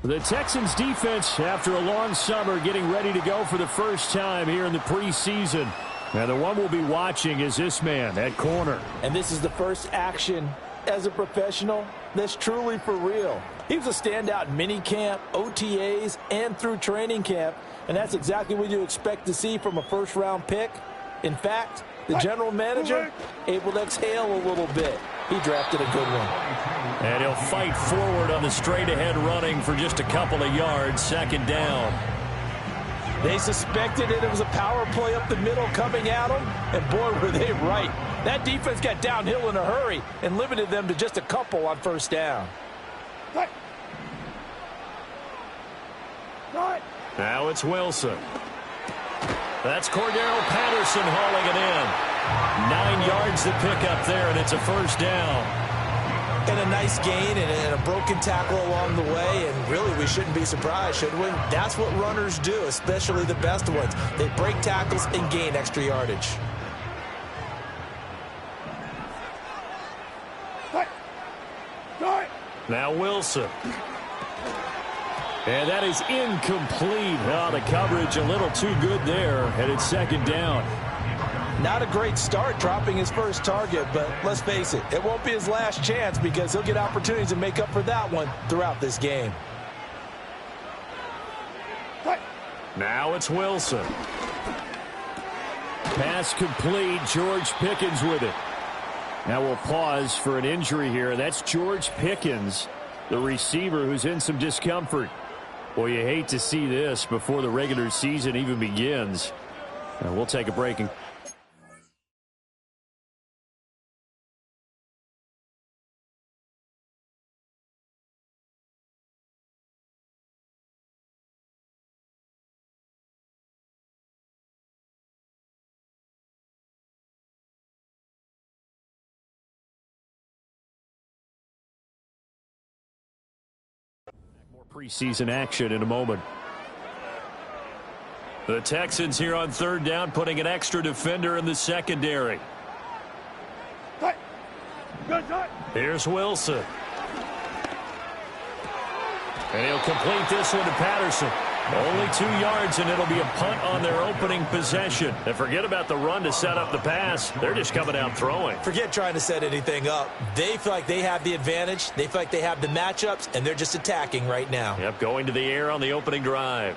The Texans defense, after a long summer, getting ready to go for the first time here in the preseason. And the one we'll be watching is this man at corner. And this is the first action as a professional that's truly for real. He was a standout in minicamp, OTAs, and through training camp. And that's exactly what you expect to see from a first-round pick. In fact, the general manager able to exhale a little bit. He drafted a good one. And he'll fight forward on the straight-ahead running for just a couple of yards, second down. They suspected it was a power play up the middle coming at them, and boy, were they right. That defense got downhill in a hurry and limited them to just a couple on first down. Now it's Wilson. That's Cordero Patterson hauling it in. 9 yards to pick up there, and it's a first down. And a nice gain and a broken tackle along the way, and really we shouldn't be surprised, should we? That's what runners do, especially the best ones. They break tackles and gain extra yardage. Now Wilson. And that is incomplete. Oh, the coverage a little too good there, and it's second down. Not a great start dropping his first target, but let's face it, it won't be his last chance because he'll get opportunities to make up for that one throughout this game. Now it's Wilson. Pass complete. George Pickens with it. Now we'll pause for an injury here. That's George Pickens, the receiver who's in some discomfort. Boy, you hate to see this before the regular season even begins. And we'll take a break and preseason action in a moment. The Texans here on third down, putting an extra defender in the secondary. Here's Wilson. And he'll complete this one to Patterson. Only 2 yards, and it'll be a punt on their opening possession. And forget about the run to set up the pass. They're just coming out throwing. Forget trying to set anything up. They feel like they have the advantage. They feel like they have the matchups, and they're just attacking right now. Yep, going to the air on the opening drive.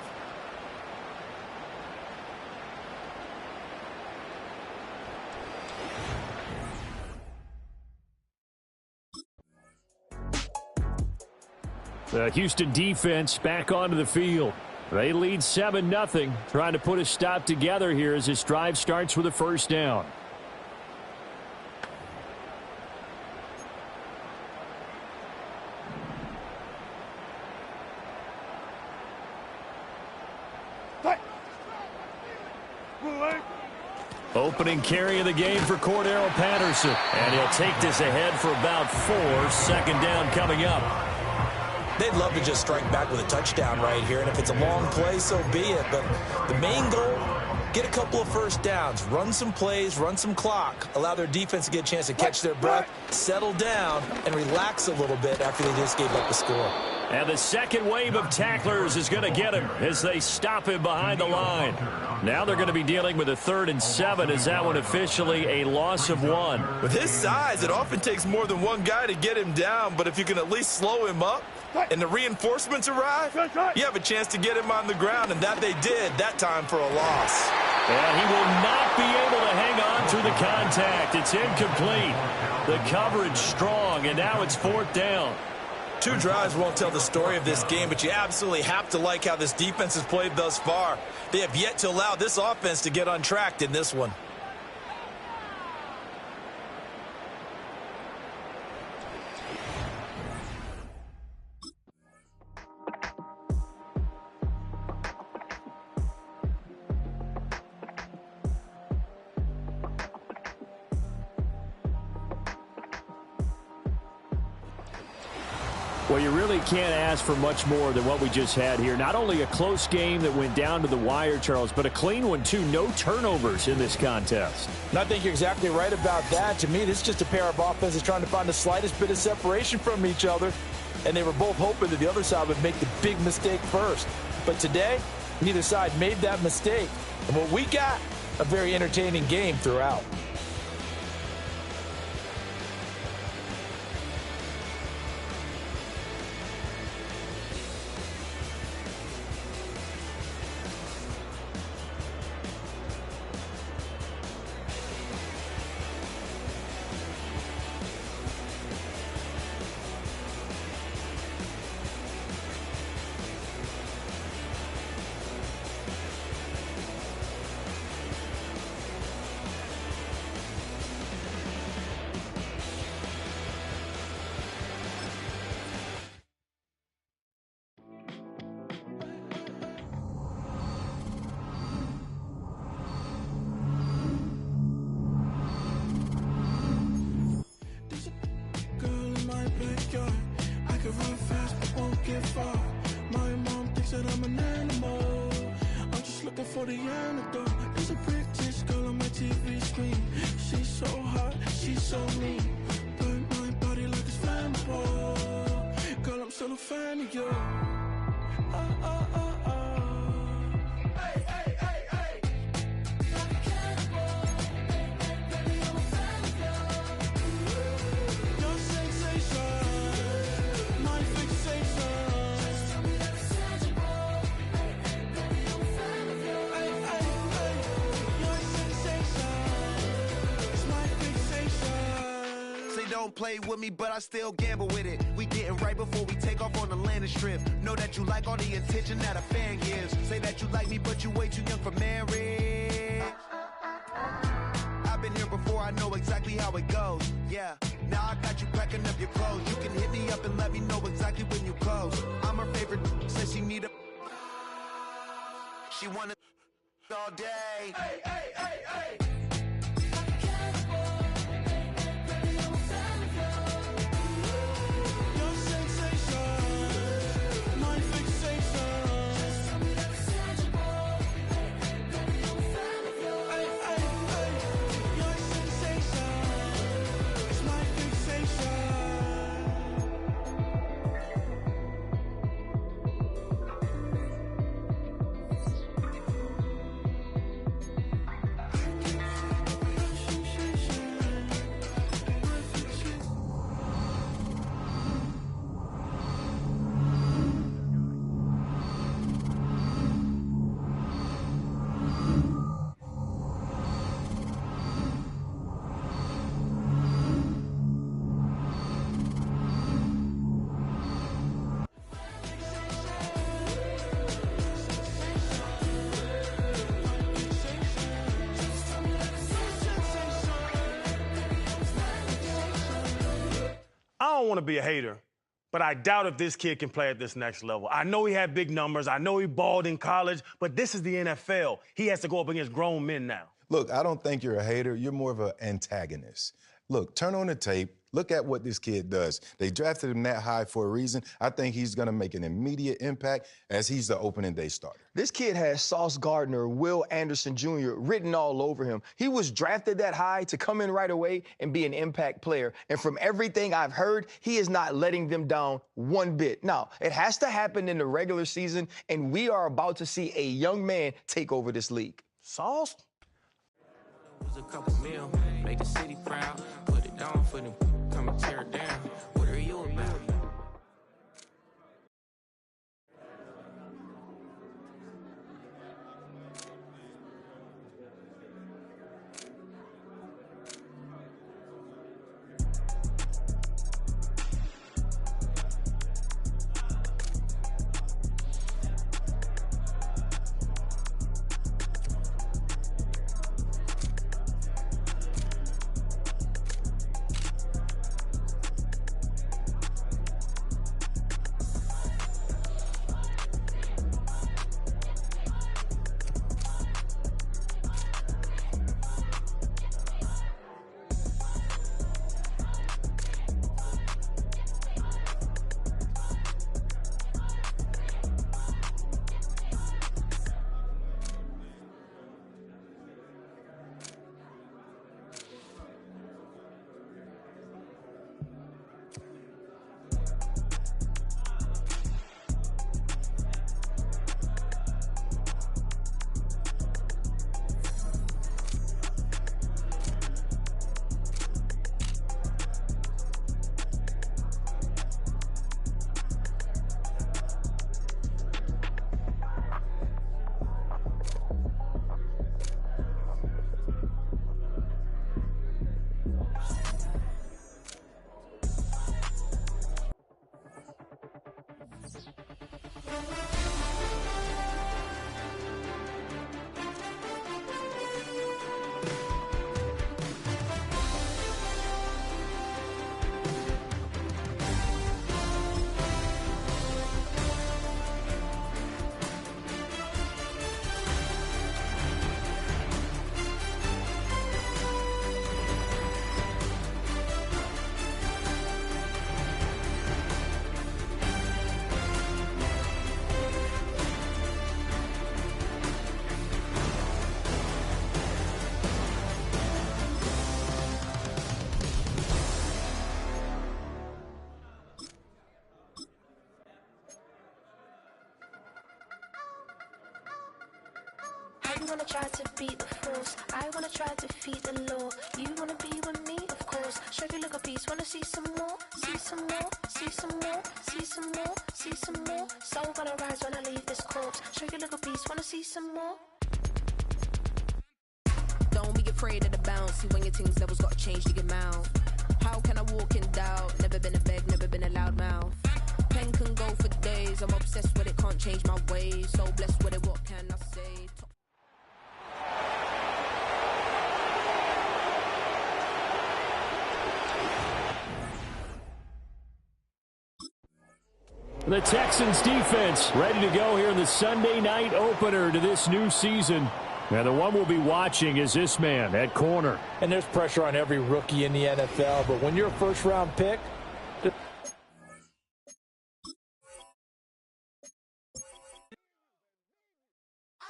The Houston defense back onto the field. They lead 7-0, trying to put a stop together here as this drive starts with a first down. Opening carry of the game for Cordero Patterson. And he'll take this ahead for about 4. Second down coming up. They'd love to just strike back with a touchdown right here, and if it's a long play, so be it. But the main goal, get a couple of first downs, run some plays, run some clock, allow their defense to get a chance to catch their breath, settle down, and relax a little bit after they just gave up the score. And the second wave of tacklers is going to get him as they stop him behind the line. Now they're going to be dealing with a 3rd and 7 as that one officially a loss of 1. With his size, it often takes more than one guy to get him down, but if you can at least slow him up and the reinforcements arrive, you have a chance to get him on the ground, and that they did that time for a loss. And he will not be able to hang on through the contact. It's incomplete. The coverage strong, and now it's 4th down. 2 drives won't tell the story of this game, but you absolutely have to like how this defense has played thus far. They have yet to allow this offense to get untracked in this one. Well, you really can't ask for much more than what we just had here. Not only a close game that went down to the wire, Charles, but a clean one, too. No turnovers in this contest. And I think you're exactly right about that. To me, this is just a pair of offenses trying to find the slightest bit of separation from each other. and they were both hoping that the other side would make the big mistake first. But today, neither side made that mistake. And what we got, a very entertaining game throughout. I can run fast but won't get far. My mom thinks that I'm an animal. I'm just looking for the antidote. There's a British girl on my TV screen. She's so hot, she's so mean. Burn my body like it's flammable. Girl, I'm still a fan of you. Hey, hey, hey, hey. Like a cannibal. Baby, I'm a fan of you. Your sensation. My fixation. Just tell me that it's tangible. Baby, I'm a fan of you. Hey, hey, hey. Your sensation. It's my fixation. Say don't play with me, but I still gamble with it. We getting right before we take off on the landing strip. Know that you like all the attention that a fan gives. Say that you like me, but you way too young for marriage. I've been here before, I know exactly how it goes. Yeah, now I got you packing up your clothes. You can hit me up and let me know exactly when you close. I'm her favorite, says she need a. She wanna all day. Hey, hey, hey, hey. Your sensation, my fixation. Just tell me that it's tangible. Baby, I'm a fan of you. Hey, hey, hey. Your sensation, it's my fixation. I don't want to be a hater, but I doubt if this kid can play at this next level. I know he had big numbers. I know he balled in college, but this is the NFL. He has to go up against grown men now. Look, I don't think you're a hater. You're more of an antagonist. Look, turn on the tape. Look at what this kid does. They drafted him that high for a reason. I think he's going to make an immediate impact as he's the opening day starter. This kid has Sauce Gardner, Will Anderson Jr. written all over him. He was drafted that high to come in right away and be an impact player. And from everything I've heard, he is not letting them down one bit. Now, it has to happen in the regular season, and we are about to see a young man take over this league. Sauce? Was a couple mil, make the city proud, put it down for them, come and tear it down. What are you about? wanna try to beat the force. I wanna try to defeat the law. You wanna be with me, of course. Show you look a piece, wanna see some more, see some more, see some more, see some more, see some more. Soul gonna rise when I leave this corpse. Show you look a piece, wanna see some more. Don't be afraid of the bounce. See when your things levels gotta change to get mouth. How can I walk in doubt? Never been a beg, never been a loud mouth. Pen can go for days. I'm obsessed with it, can't change my ways. So blessed with it, what can I say? The Texans defense ready to go here in the Sunday night opener to this new season. And the one we'll be watching is this man at corner. And there's pressure on every rookie in the NFL, but when you're a first-round pick, I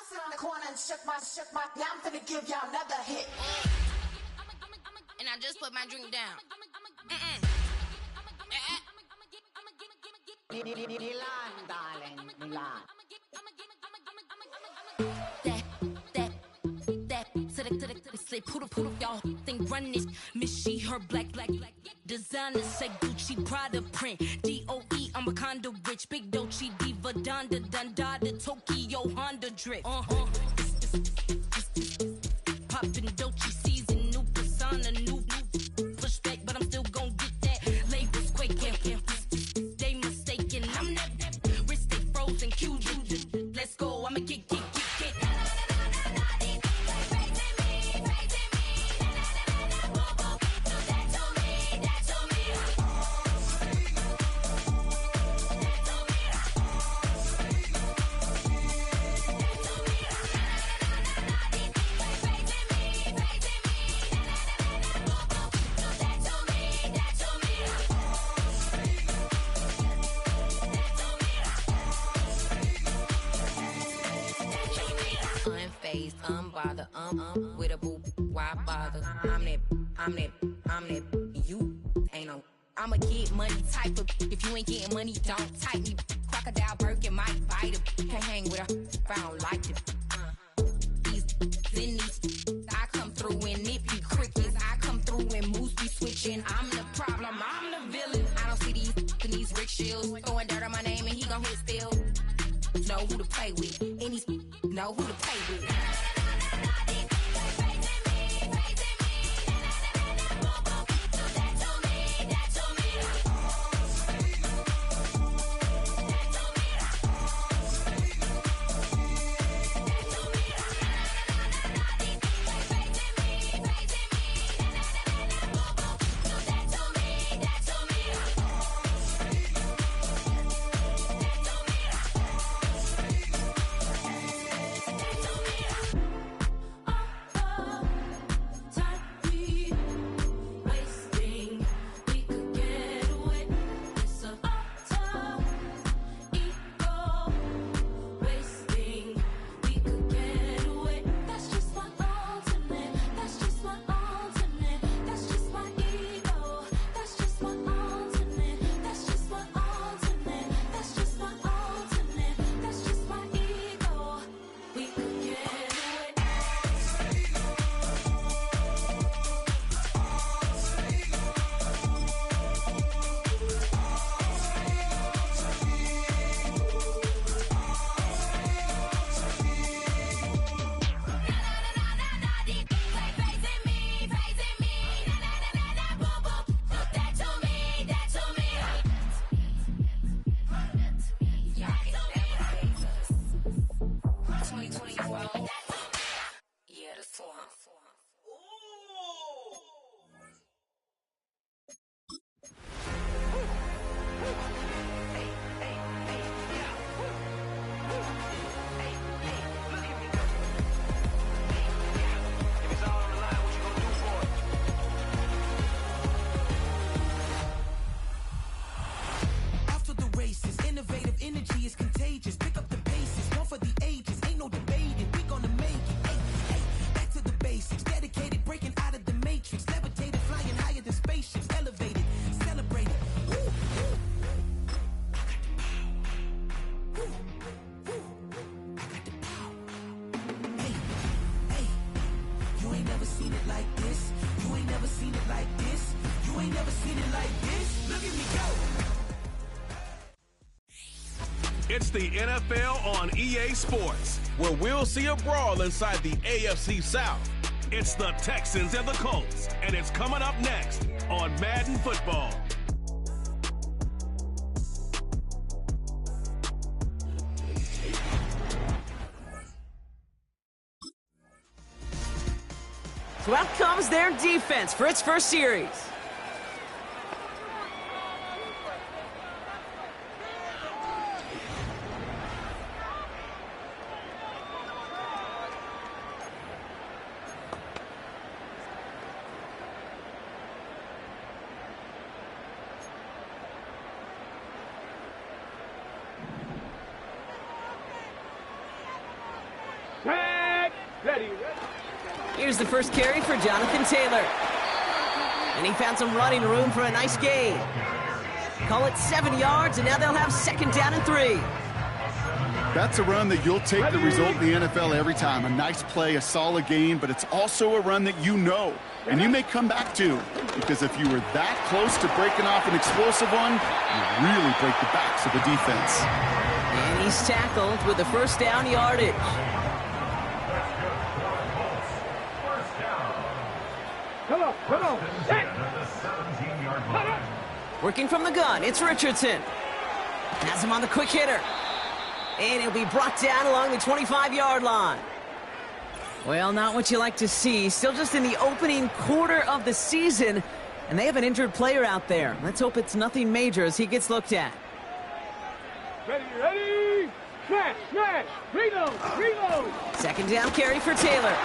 sit on the corner and shook my, yeah, I'm finna give y'all another hit. And I just put my drink down. Milan, darling, Milan. Say poodle, y'all think run this. Miss she, her black. Designer say Gucci, Prada print. DOE, I'm a condo rich. Big Dolce, Diva, Donda, Tokyo, Honda drip. Poppin' Dolce season, new persona, new pushback, but I'm still gon' get that. Labels quaking, they mistaken. I'm that wrist stay frozen, Q. Let's go, I'ma get. Unfazed, unbothered, with a boo, why bother? I'm that, you ain't no. I'm a get money type of, if you ain't getting money, don't type me. Crocodile Birkin might bite him. Can't hang with her if I don't like it. I come through and it be crickets. I come through and moves be switching. I'm the problem, I'm the villain. I don't see these rickshaws throwing dirt on my name and he gon' hit still. Know who to play with, and he's know who to play with. It's the NFL on EA Sports, where we'll see a brawl inside the AFC South. It's the Texans and the Colts, and it's coming up next on Madden Football. So out comes their defense for its first series. Here's the first carry for Jonathan Taylor. And he found some running room for a nice gain. Call it 7 yards, and now they'll have 2nd down and 3. That's a run that you'll take the result in the NFL every time. A nice play, a solid gain, but it's also a run that you know, and you may come back to, because if you were that close to breaking off an explosive one, you really break the backs of the defense. And he's tackled with the 1st down yardage. Come on. Working from the gun, it's Richardson. Has him on the quick hitter. And he'll be brought down along the 25-yard line. Well, not what you like to see. Still just in the opening quarter of the season, and they have an injured player out there. Let's hope it's nothing major as he gets looked at. Ready! Smash! Reload! 2nd down carry for Taylor.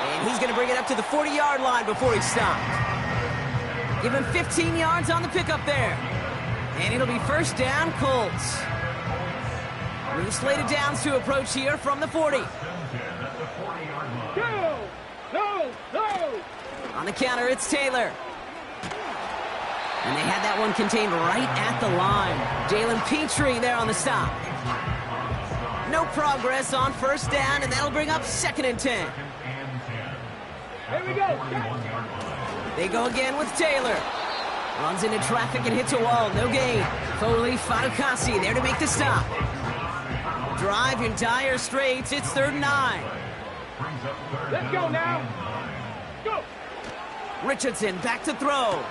And he's going to bring it up to the 40-yard line before he's stopped. Give him 15 yards on the pickup there. And it'll be 1st down, Colts. 3 slated downs to approach here from the 40. Go! On the counter, it's Taylor. And they had that one contained right at the line. Jalen Petrie there on the stop. No progress on 1st down, and that'll bring up 2nd and 10. Here we go. They go again with Taylor. Runs into traffic and hits a wall. No gain. Foley, Fatukasi there to make the stop. Drive in dire straits. It's 3rd and 9. Let's go now. Go. Richardson back to throw.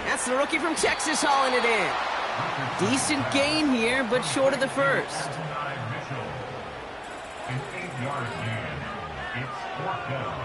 That's the rookie from Texas hauling it in. Decent gain here, but short of the 1st. An 8-yard gain. It's 4th down.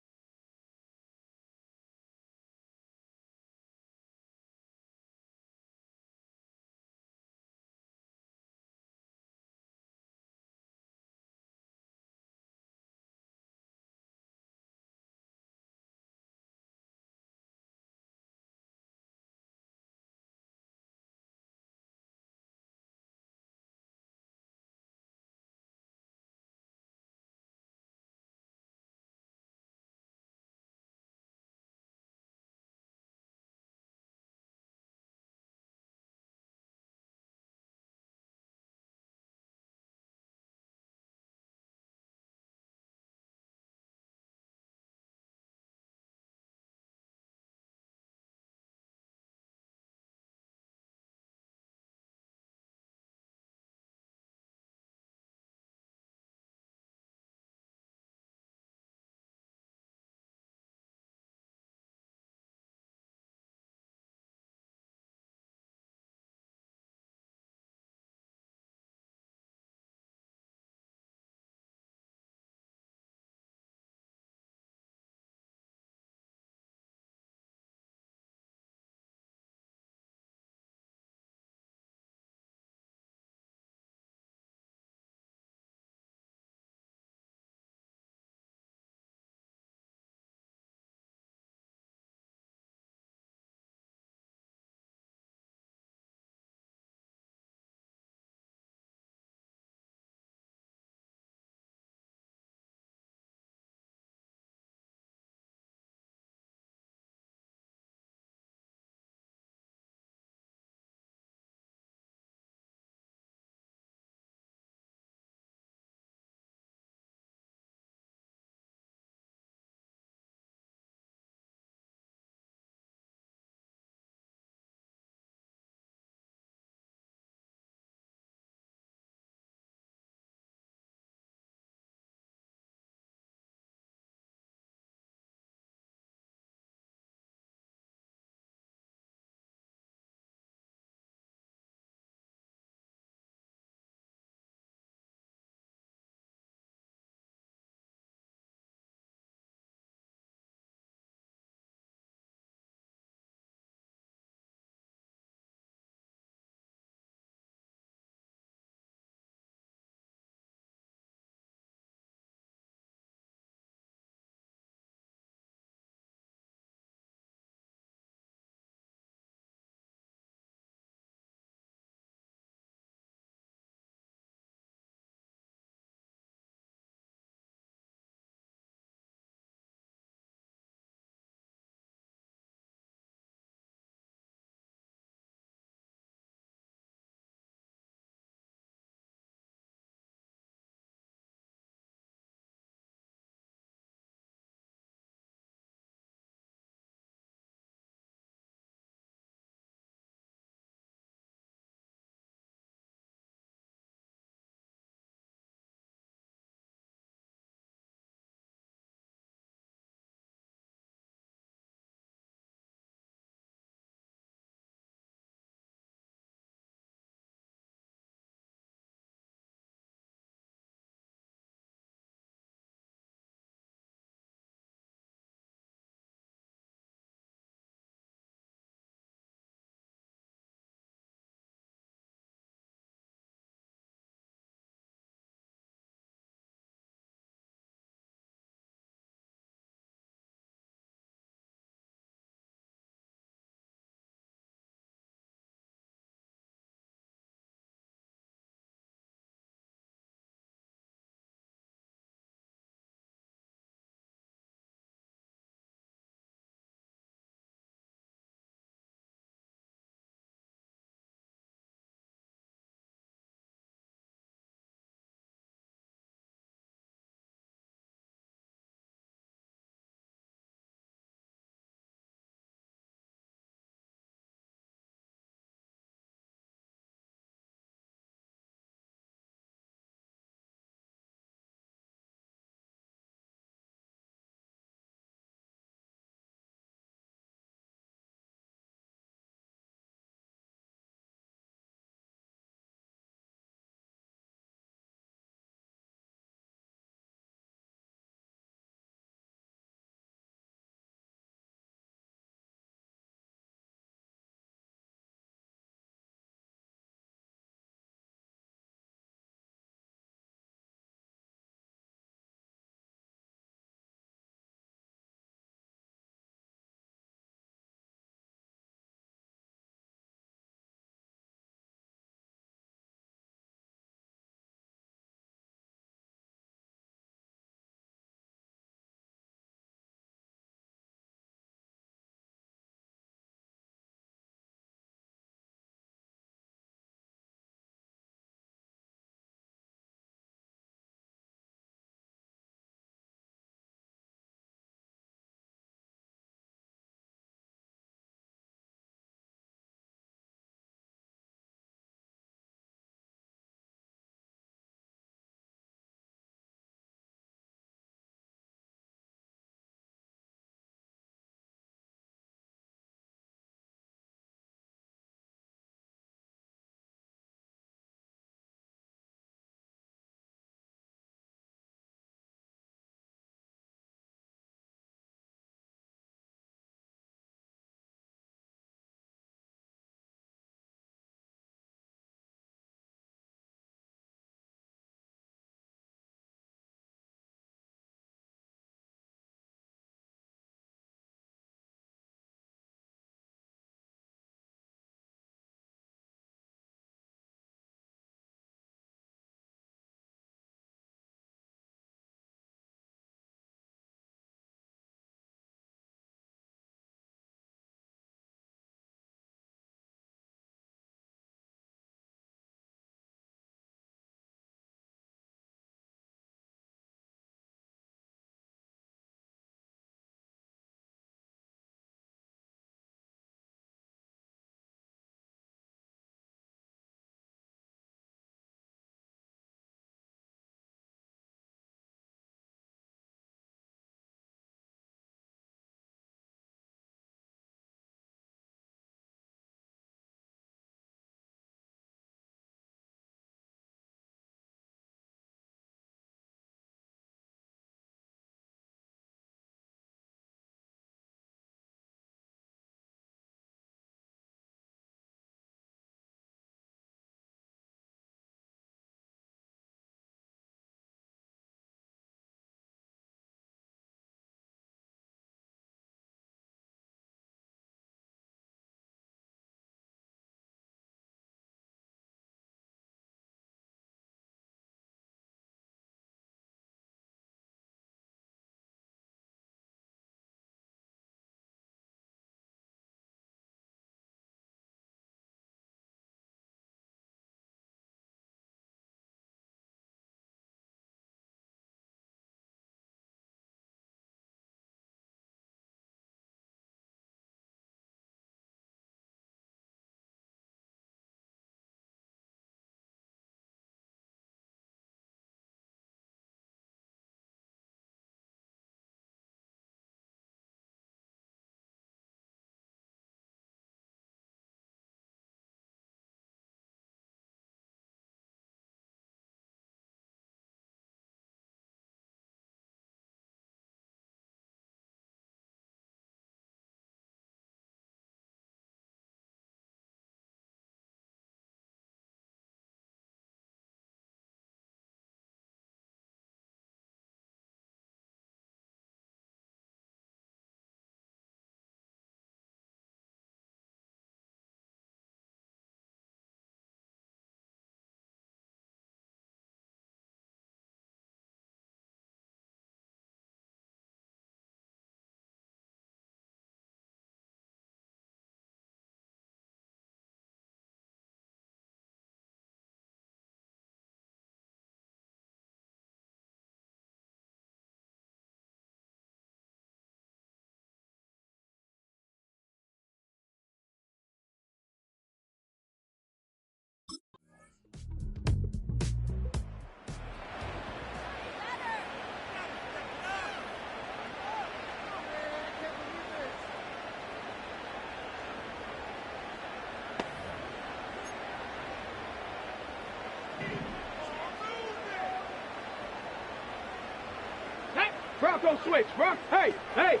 Bronco switch, bro. Hey, hey.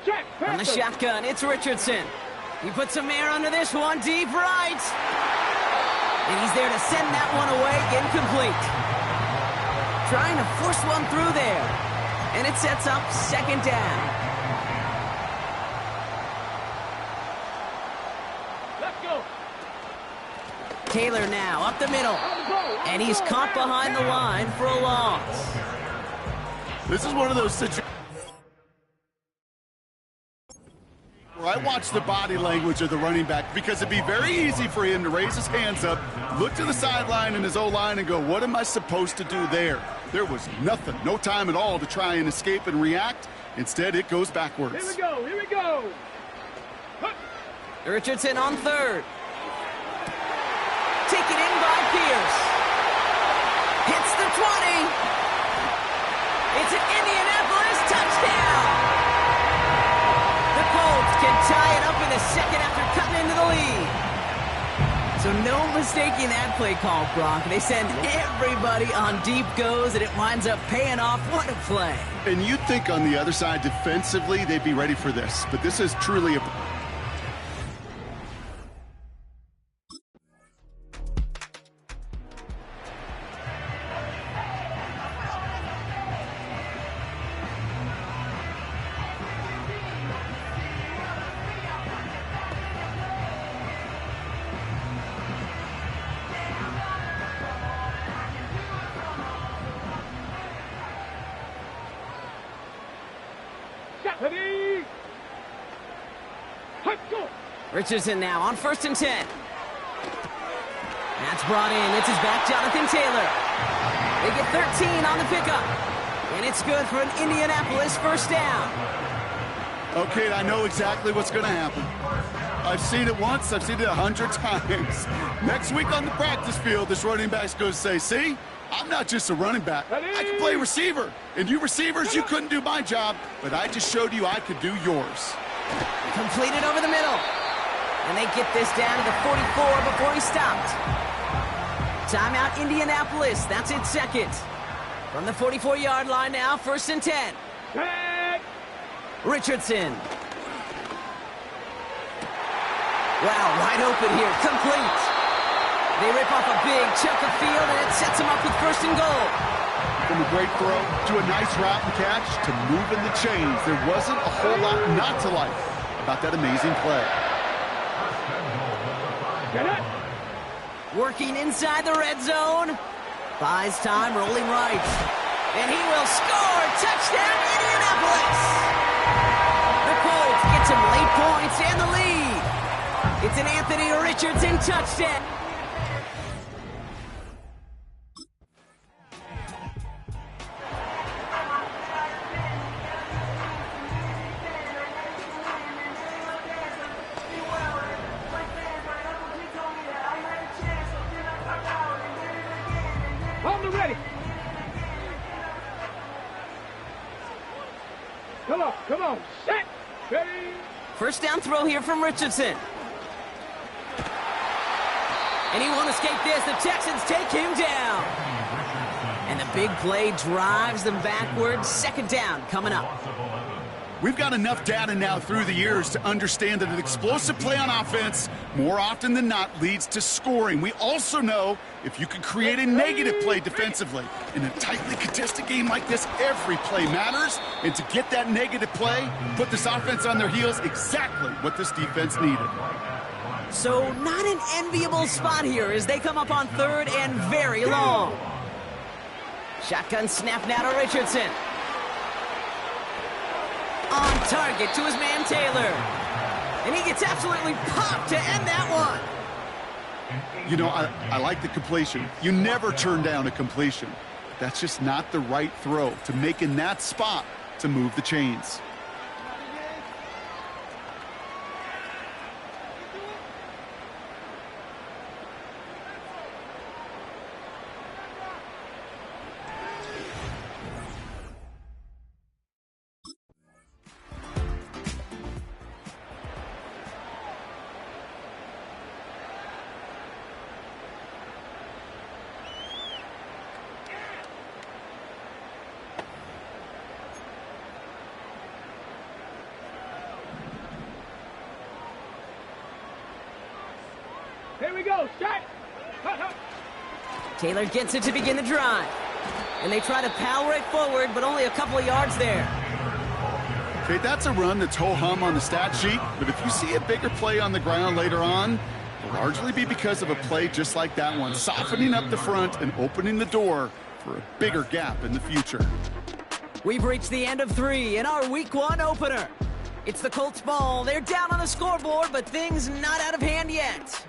Check. From the shotgun, it's Richardson. He puts some air under this one, deep right. And he's there to send that one away, incomplete. Trying to force one through there. And it sets up second down. Let's go. Taylor now up the middle. And he's caught behind the line for a loss. This is one of those situations where I watch the body language of the running back, because it'd be very easy for him to raise his hands up, look to the sideline and his O-line and go, what am I supposed to do there? There was nothing, no time at all to try and escape and react. Instead, it goes backwards. Here we go, here we go. Richardson on third. Taken in by Pierce. Hits the 20. It's an Indianapolis touchdown. The Colts can tie it up in the second after cutting into the lead. So no mistaking that play call, Brock. They send everybody on deep goes, and it winds up paying off. What a play. And you'd think on the other side defensively they'd be ready for this, but this is truly a... Richardson now on 1st and 10. That's brought in. It's his back, Jonathan Taylor. They get 13 on the pickup. And it's good for an Indianapolis first down. Okay, I know exactly what's going to happen. I've seen it once. I've seen it 100 times. Next week on the practice field, this running back's going to say, see, I'm not just a running back. I can play receiver. And you receivers, you couldn't do my job, but I just showed you I could do yours. Completed over the middle. And they get this down to the 44 before he stopped. Timeout Indianapolis. That's its second. From the 44-yard line now, 1st and 10. Richardson. Wow, wide open here. Complete. They rip off a big chunk of field, and it sets them up with 1st and goal. From a great throw to a nice route and catch to moving the chains. There wasn't a whole lot not to like about that amazing play. Working inside the red zone. Buys time, rolling right. And he will score. Touchdown, Indianapolis. The Colts get some late points and the lead. It's an Anthony Richardson touchdown. Come on, set, ready. First down throw here from Richardson. And he won't escape this. The Texans take him down. And the big play drives them backwards. Second down coming up. We've got enough data now through the years to understand that an explosive play on offense, more often than not, leads to scoring. We also know if you can create a negative play defensively. In a tightly contested game like this, every play matters. And to get that negative play, put this offense on their heels, exactly what this defense needed. So not an enviable spot here as they come up on 3rd and very long. Shotgun snap now to Richardson. On target to his man Taylor. And he gets absolutely popped to end that one. You know, I like the completion. You never turn down a completion. That's just not the right throw to make in that spot to move the chains. Here we go, Shaq. Taylor gets it to begin the drive. And they try to power it forward, but only a couple of yards there. Okay, that's a run that's ho-hum on the stat sheet, but if you see a bigger play on the ground later on, it'll largely be because of a play just like that one, softening up the front and opening the door for a bigger gap in the future. We've reached the end of 3 in our Week 1 opener. It's the Colts ball. They're down on the scoreboard, but things not out of hand yet.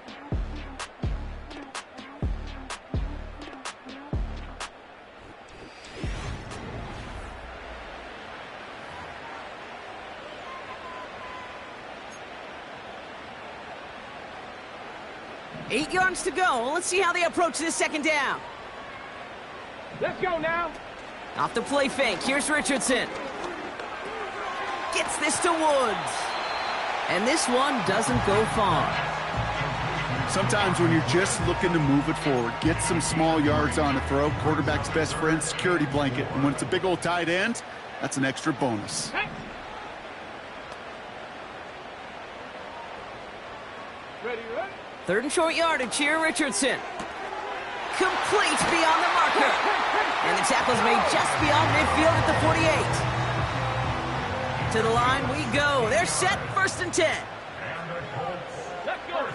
Eight yards to go. Let's see how they approach this second down. Let's go now. Off the play fake. Here's Richardson. Gets this to Woods. And this one doesn't go far. Sometimes when you're just looking to move it forward, get some small yards on a throw, quarterback's best friend, security blanket. And when it's a big old tight end, that's an extra bonus. Hey. Ready? 3rd and short yardage here, Richardson. Complete beyond the marker. And the tackle's made just beyond midfield at the 48. To the line we go. They're set, 1st and 10. Let's go.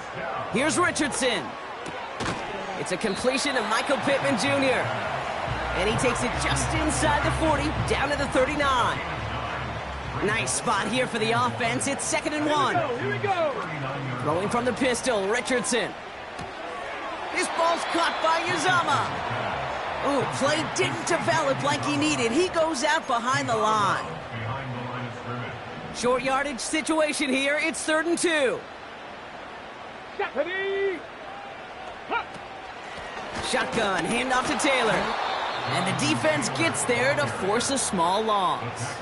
Here's Richardson. It's a completion of Michael Pittman Jr. And he takes it just inside the 40, down to the 39. Nice spot here for the offense. It's 2nd and 1. Here we go. Throwing from the pistol, Richardson. This ball's caught by Uzama. Oh, play didn't develop like he needed. He goes out behind the line. Short yardage situation here. It's 3rd and 2. Ready? Shotgun, handoff to Taylor. And the defense gets there to force a small loss.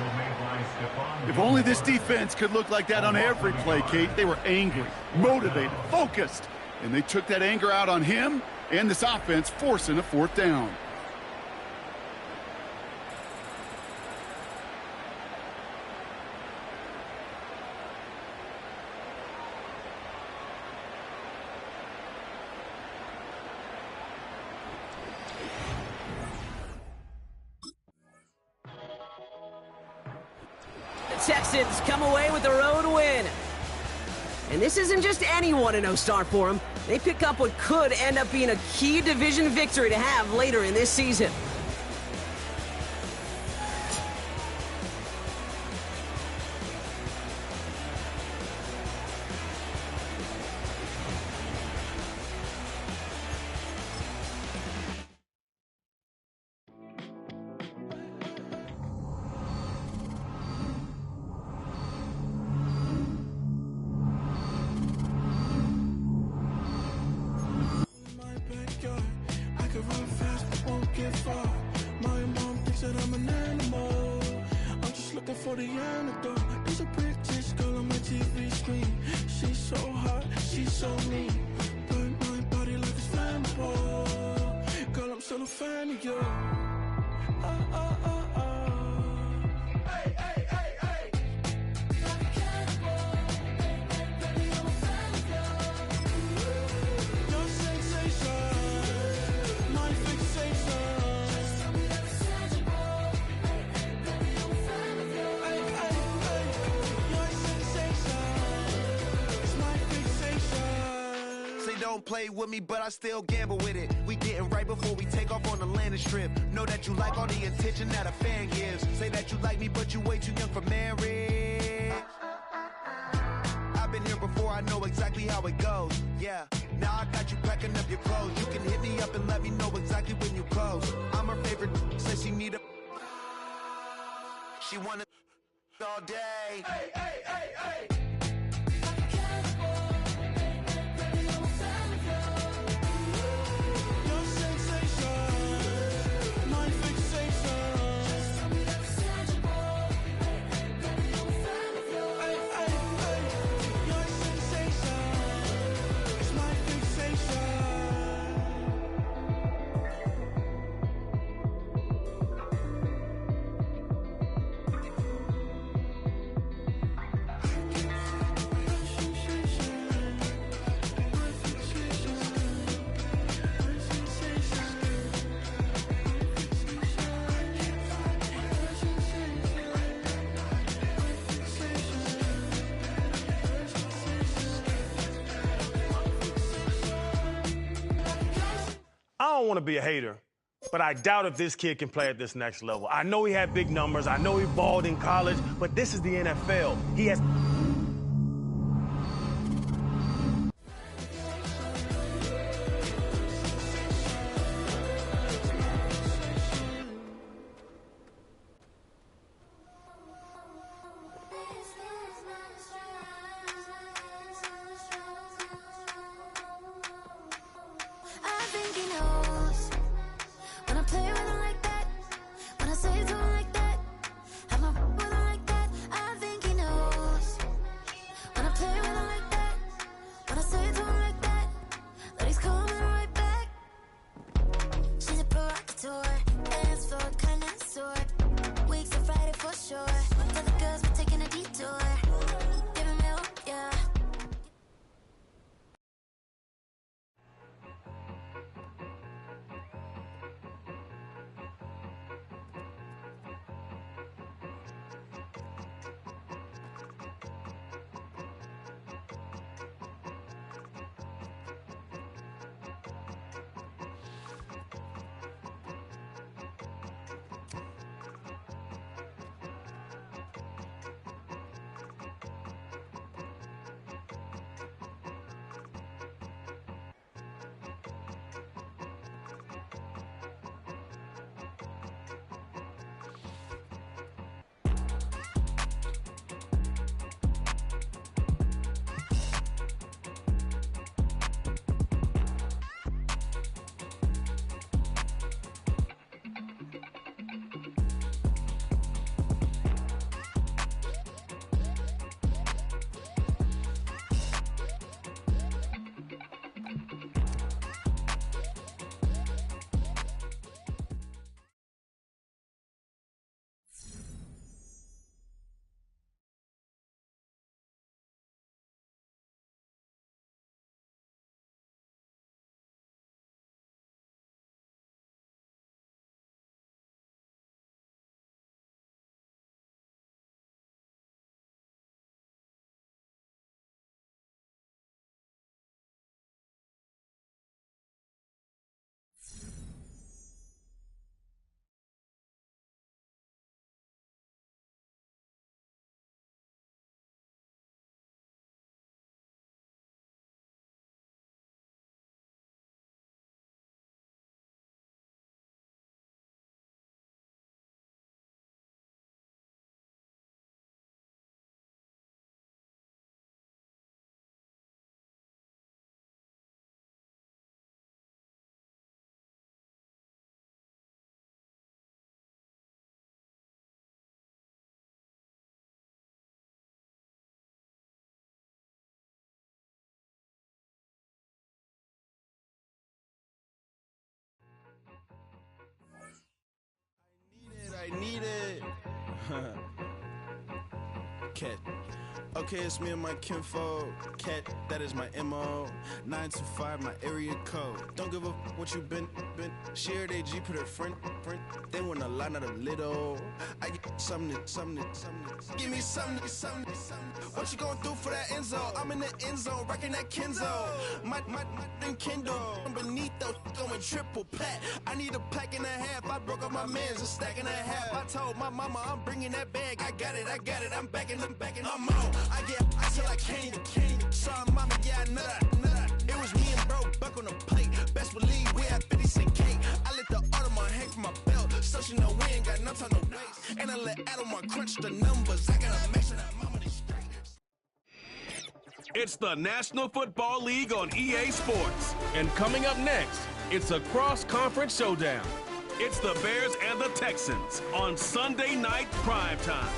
If only this defense could look like that on every play, Kate. They were angry, motivated, focused, and they took that anger out on him and this offense, forcing a 4th down. Texans come away with a road win. And this isn't just any 1-0 start for them. They pick up what could end up being a key division victory to have later in this season. For the antidote, there's a British girl on my TV screen. She's so hot, she's so mean. Burn my body like it's flammable. Girl, I'm still a fan of you. Hey, hey, hey, hey. Like a cannibal. Baby, I'm a fan of you. Your sensation, my fixation. Just tell me that it's tangible. Baby, I'm a fan of you. Don't play with me, but I still gamble with it. We getting right before we take off on the landing strip. Know that you like all the attention that a fan gives. Say that you like me, but you way too young for marriage. I've been here before, I know exactly how it goes. Yeah, now I got you packing up your clothes. You can hit me up and let me know exactly when you close. I'm her favorite, says she need a... She wanna all day. Hey, hey, hey, hey. don't want to be a hater, but I doubt if this kid can play at this next level. I know he had big numbers. I know he balled in college, but this is the NFL. He has... I think he knows when I play with him like that, when I say it to him like that, have my with him like that. I think he knows when I play with him like that, when I say it to him like that, that he's coming right back. She's a provocateur, dance for connoisseur, weeks of Friday for sure. Tell the girls we're taking a detour, give him milk, yeah. I need it. Cat. Okay, it's me and my kinfolk. Cat, that is my MO. 925, my area code. Don't give a what you been. Shared AG, put her friend. They want a lot, not a little. I get something. Give me something. What you gonna do for that end zone? I'm in the end zone, rocking that Kenzo. My Kindle. I'm beneath those, going triple plat. I need a pack and a half. I broke up my mans, a stack and a half. I told my mama I'm bringing that bag. I got it. I'm backing. I'm on. I till I can't. Sorry, mama, yeah, I know that. It was me and bro, buck on the plate. Best believe we had 50 cent cake. I let the Audemars hang from my belt. So she know we ain't got no time to waste. And I let Adelmar crunch the numbers. I gotta make sure that mama is straight. It's the National Football League on EA Sports. And coming up next, it's a cross-conference showdown. It's the Bears and the Texans on Sunday Night Primetime.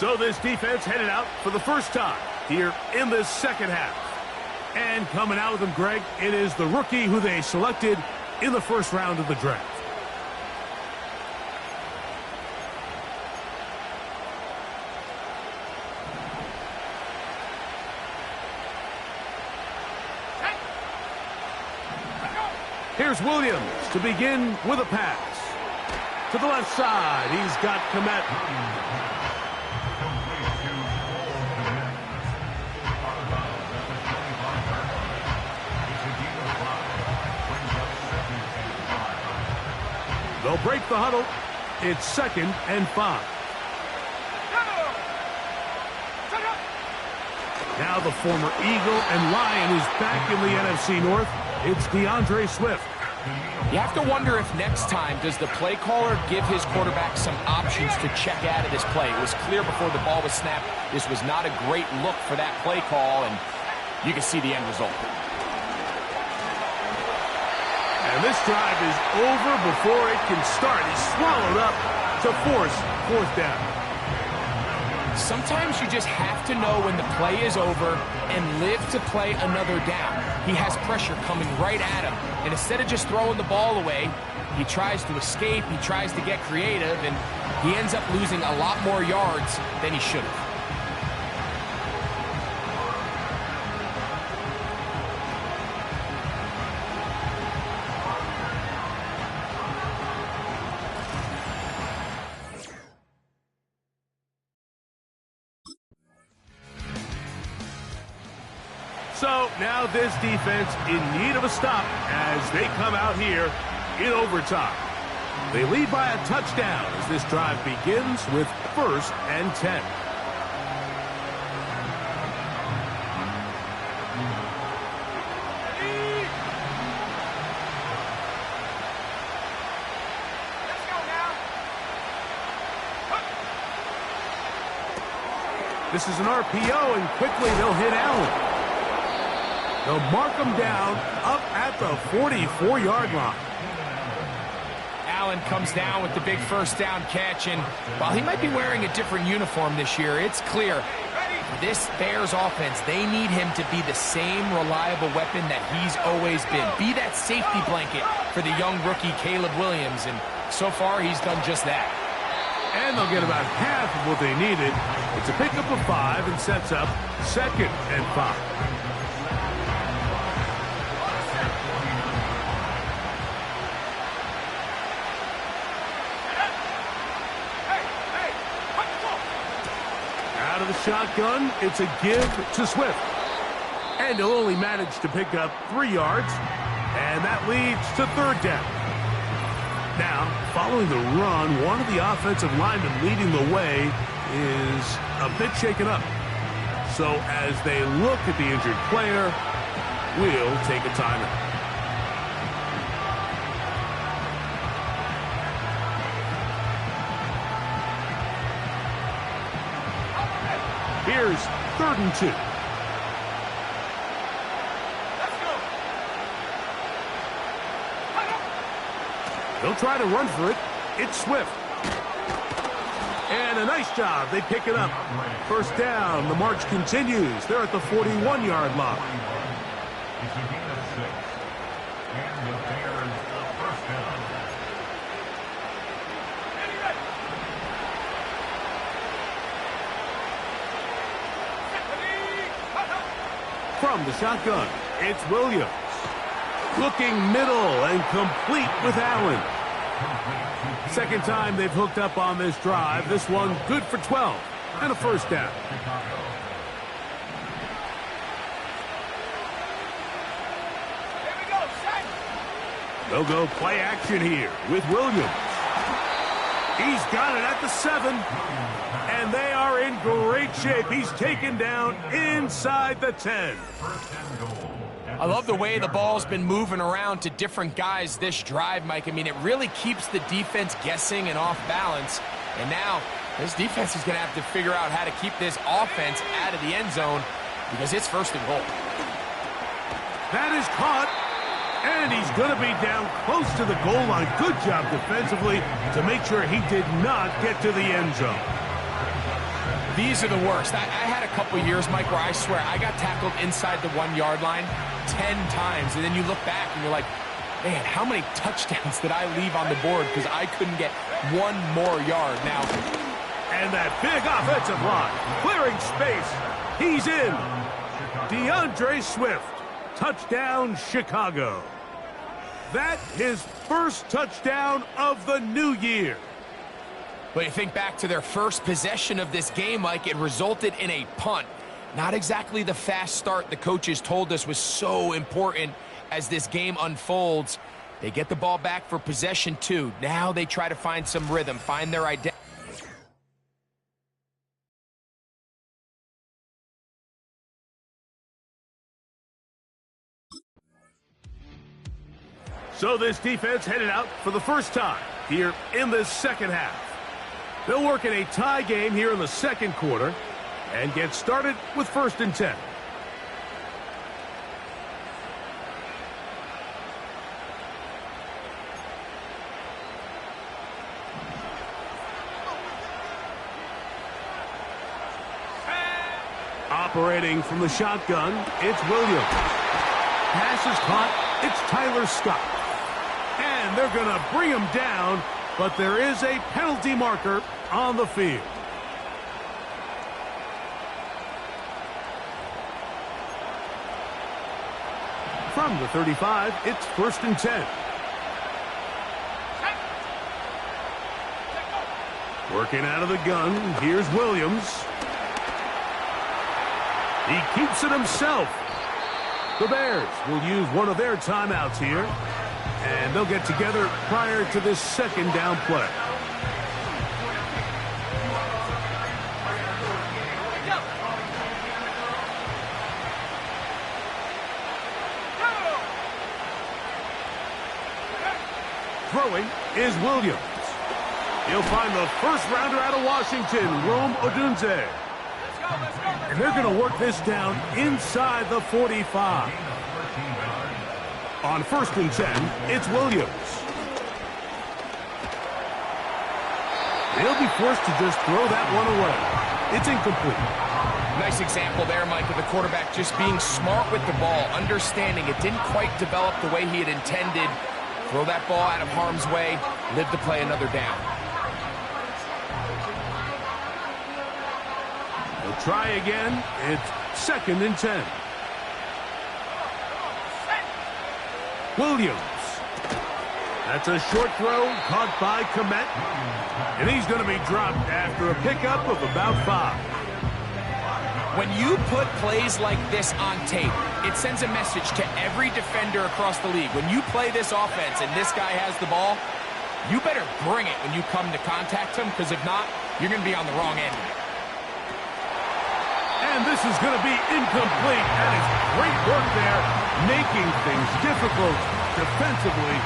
So this defense headed out for the first time here in this second half. And coming out with them, Greg, it is the rookie who they selected in the first round of the draft. Here's Williams to begin with a pass. To the left side, he's got Kmet. They'll break the huddle. It's 2nd and 5. Now the former Eagle and Lion is back in the NFC North. It's DeAndre Swift. You have to wonder if next time does the play caller give his quarterback some options to check out of this play. It was clear before the ball was snapped this was not a great look for that play call, and you can see the end result. And this drive is over before it can start. He's swallowed up to force 4th down. Sometimes you just have to know when the play is over and live to play another down. He has pressure coming right at him, and instead of just throwing the ball away, he tries to escape, he tries to get creative, and he ends up losing a lot more yards than he should have. So now this defense in need of a stop as they come out here in overtime. They lead by a touchdown as this drive begins with 1st and 10. This is an RPO, and quickly they'll hit Allen. They'll mark him down up at the 44-yard line. Allen comes down with the big 1st down catch, and while he might be wearing a different uniform this year, it's clear this Bears offense, they need him to be the same reliable weapon that he's always been. Be that safety blanket for the young rookie Caleb Williams, and so far he's done just that. And they'll get about half of what they needed. It's a pickup of 5 and sets up 2nd and 5. Out of the shotgun, it's a give to Swift. And he'll only manage to pick up 3 yards, and that leads to 3rd down. Now, following the run, one of the offensive linemen leading the way is a bit shaken up. So as they look at the injured player, we'll take a timeout. Here's 3rd and 2. They'll try to run for it. It's Swift. And a nice job. They pick it up. 1st down. The march continues. They're at the 41-yard line. From the shotgun, it's Williams. Looking middle and complete with Allen. 2nd time they've hooked up on this drive. This one good for 12 and a 1st down. They'll go play action here with Williams. He's got it at the 7. And they are in great shape. He's taken down inside the 10. I love the way the ball's been moving around to different guys this drive, Mike. I mean, it really keeps the defense guessing and off balance. And now this defense is going to have to figure out how to keep this offense out of the end zone because it's 1st and goal. That is caught. And he's going to be down close to the goal line. Good job defensively to make sure he did not get to the end zone. These are the worst. I had a couple years, Mike, where I swear I got tackled inside the 1-yard line 10 times, and then you look back and you're like, man, how many touchdowns did I leave on the board because I couldn't get one more yard now? And that big offensive line, clearing space. He's in. DeAndre Swift, touchdown Chicago. That his first touchdown of the new year. But you think back to their first possession of this game, Mike, it resulted in a punt. Not exactly the fast start the coaches told us was so important as this game unfolds. They get the ball back for possession 2. Now they try to find some rhythm, find their identity. So this defense headed out for the first time here in the second half. They'll work in a tie game here in the second quarter and get started with 1st and 10. Operating from the shotgun, it's Williams. Pass is caught, it's Tyler Scott. And they're going to bring him down, but there is a penalty marker on the field. From the 35, it's 1st and 10. Working out of the gun, here's Williams. He keeps it himself. The Bears will use one of their timeouts here, and they'll get together prior to this 2nd down play. Throwing is Williams. He'll find the first rounder out of Washington, Rome Odunze. And they're going to work this down inside the 45. On 1st and 10, it's Williams. He'll be forced to just throw that one away. It's incomplete. Nice example there, Mike, of the quarterback just being smart with the ball, understanding it didn't quite develop the way he had intended. Throw that ball out of harm's way, live to play another down. He'll try again. It's 2nd and 10. Williams. That's a short throw caught by Kmet. And he's going to be dropped after a pickup of about 5. When you put plays like this on tape, it sends a message to every defender across the league. When you play this offense and this guy has the ball, you better bring it when you come to contact him, because if not, you're going to be on the wrong end of it. And this is going to be incomplete. That is great work there, making things difficult defensively.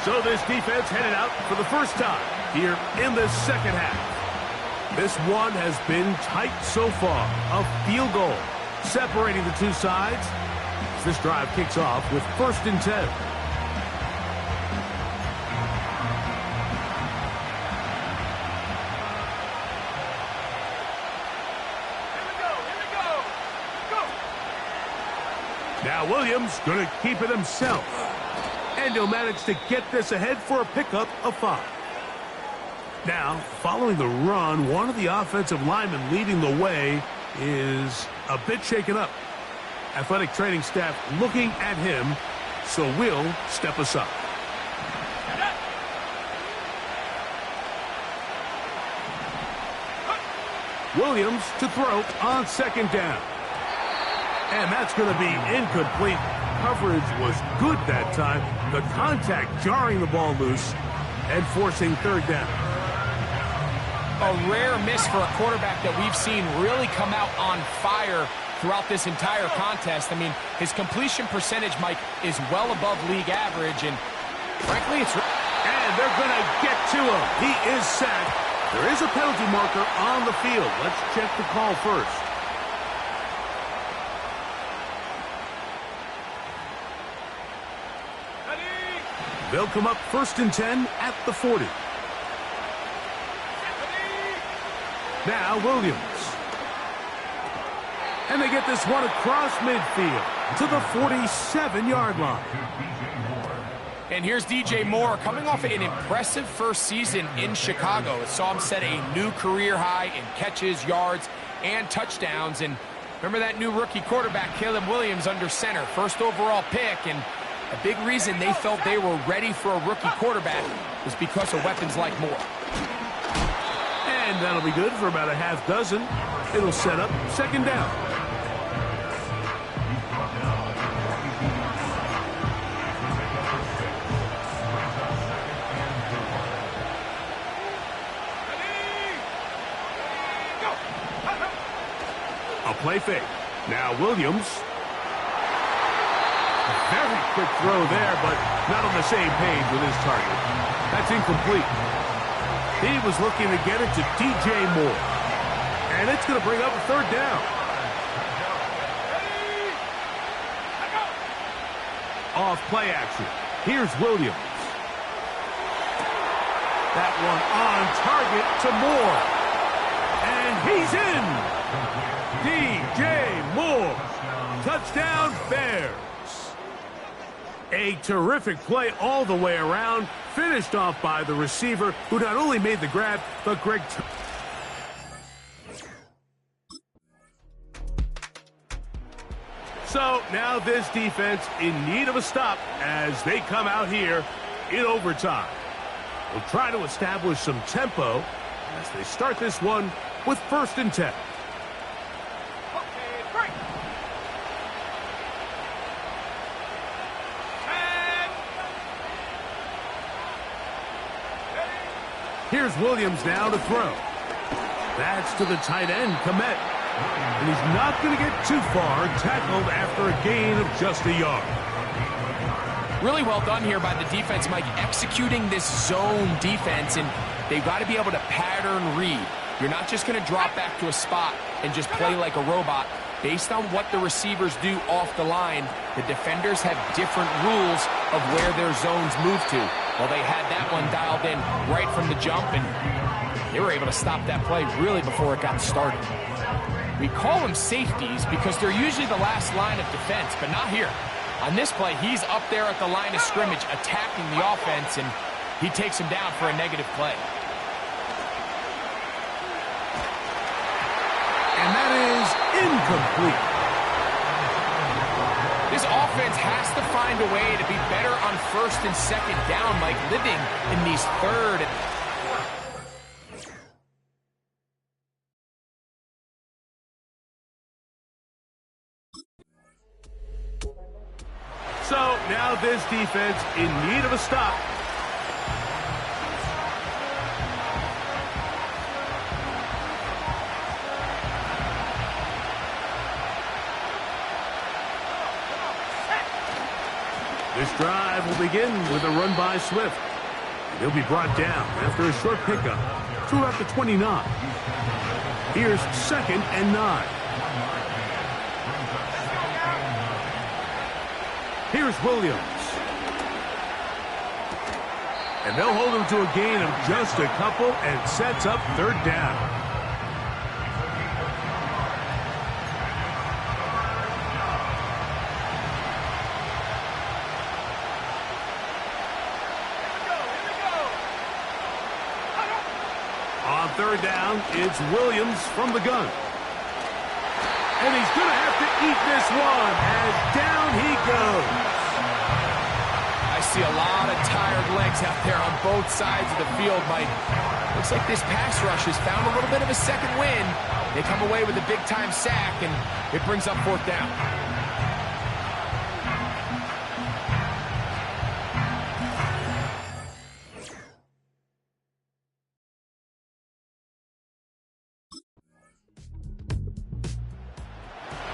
So this defense headed out for the first time here in the second half. This one has been tight so far. A field goal separating the two sides. This drive kicks off with 1st and 10. Now Williams going to keep it himself. And he'll manage to get this ahead for a pickup of 5. Now, following the run, one of the offensive linemen leading the way is a bit shaken up. Athletic training staff looking at him, so we'll step aside. Williams to throw on 2nd down. And that's going to be incomplete. Coverage was good that time. The contact jarring the ball loose and forcing 3rd down. A rare miss for a quarterback that we've seen really come out on fire throughout this entire contest. I mean, his completion percentage, Mike, is well above league average, and frankly, it's... And they're going to get to him. He is sacked. There is a penalty marker on the field. Let's check the call first. They'll come up 1st and 10 at the 40. Now Williams. And they get this one across midfield to the 47-yard line. And here's DJ Moore coming off an impressive first season in Chicago. It saw him set a new career high in catches, yards, and touchdowns. And remember that new rookie quarterback, Caleb Williams, under center. First overall pick, and a big reason they felt they were ready for a rookie quarterback was because of weapons like Moore. And that'll be good for about a half dozen. It'll set up 2nd down. A play fake. Now Williams. Very quick throw there, but not on the same page with his target. That's incomplete. He was looking to get it to DJ Moore. And it's going to bring up a 3rd down. Off play action. Here's Williams. That one on target to Moore. And he's in. DJ Moore. Touchdown Bears. A terrific play all the way around, finished off by the receiver, who not only made the grab, but Greg... So now this defense in need of a stop as they come out here in overtime. We'll try to establish some tempo as they start this one with 1st and 10. Here's Williams now to throw. That's to the tight end, Kmet. And he's not going to get too far, tackled after a gain of just a yard. Really well done here by the defense, Mike, executing this zone defense, and they've got to be able to pattern read. You're not just going to drop back to a spot and just play like a robot. Based on what the receivers do off the line, the defenders have different rules of where their zones move to. Well, they had that one dialed in right from the jump, and they were able to stop that play really before it got started. We call them safeties because they're usually the last line of defense, but not here. On this play, he's up there at the line of scrimmage attacking the offense, and he takes him down for a negative play. And that is incomplete. This offense has to find a way to be better on 1st and 2nd down, like living in these 3rd and... So now this defense in need of a stop. This drive will begin with a run by Swift. He'll be brought down after a short pickup to about the 29. Here's 2nd and 9. Here's Williams. And they'll hold him to a gain of just a couple and sets up 3rd down. On 3rd down, it's Williams from the gun. And he's going to have to eat this one as down he goes. I see a lot of tired legs out there on both sides of the field, Mike. Looks like this pass rush has found a little bit of a second wind. They come away with a big-time sack, and it brings up 4th down.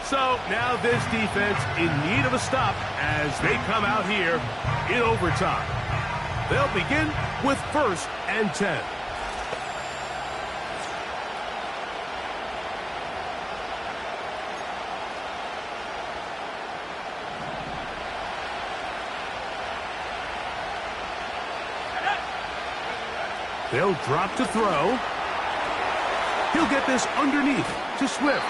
So now this defense in need of a stop as they come out here in overtime. They'll begin with 1st and 10. They'll drop to throw. He'll get this underneath to Swift.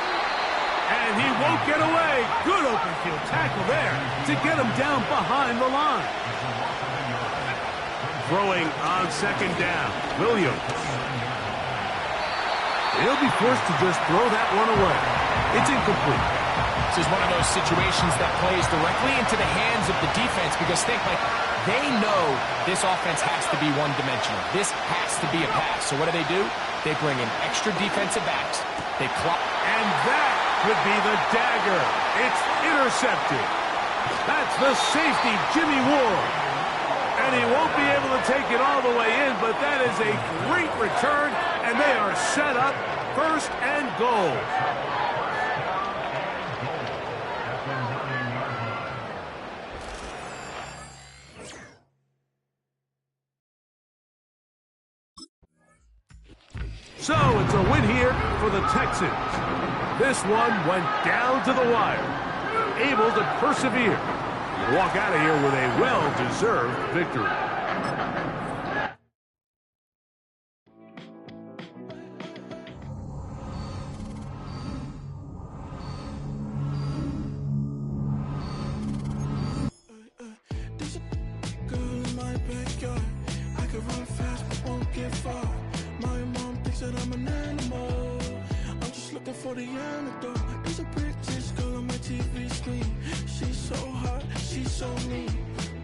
And he won't get away. Good open field tackle there to get him down behind the line. Throwing on second down, Williams. He'll be forced to just throw that one away. It's incomplete. This is one of those situations that plays directly into the hands of the defense because they know this offense has to be one-dimensional. This has to be a pass. So what do? They bring in extra defensive backs. They clock. And that could be the dagger. It's intercepted. That's the safety, Jimmy Ward. And he won't be able to take it all the way in, but that is a great return, and they are set up first and goal. So it's a win here for the Texans. This one went down to the wire, able to persevere. Walk out of here with a well-deserved victory. There's a girl in my backyard. I can run fast but won't get far. My mom thinks that I'm an animal. I'm just looking for the antidote. There's a British girl on my TV screen. She's so hot, she's so mean.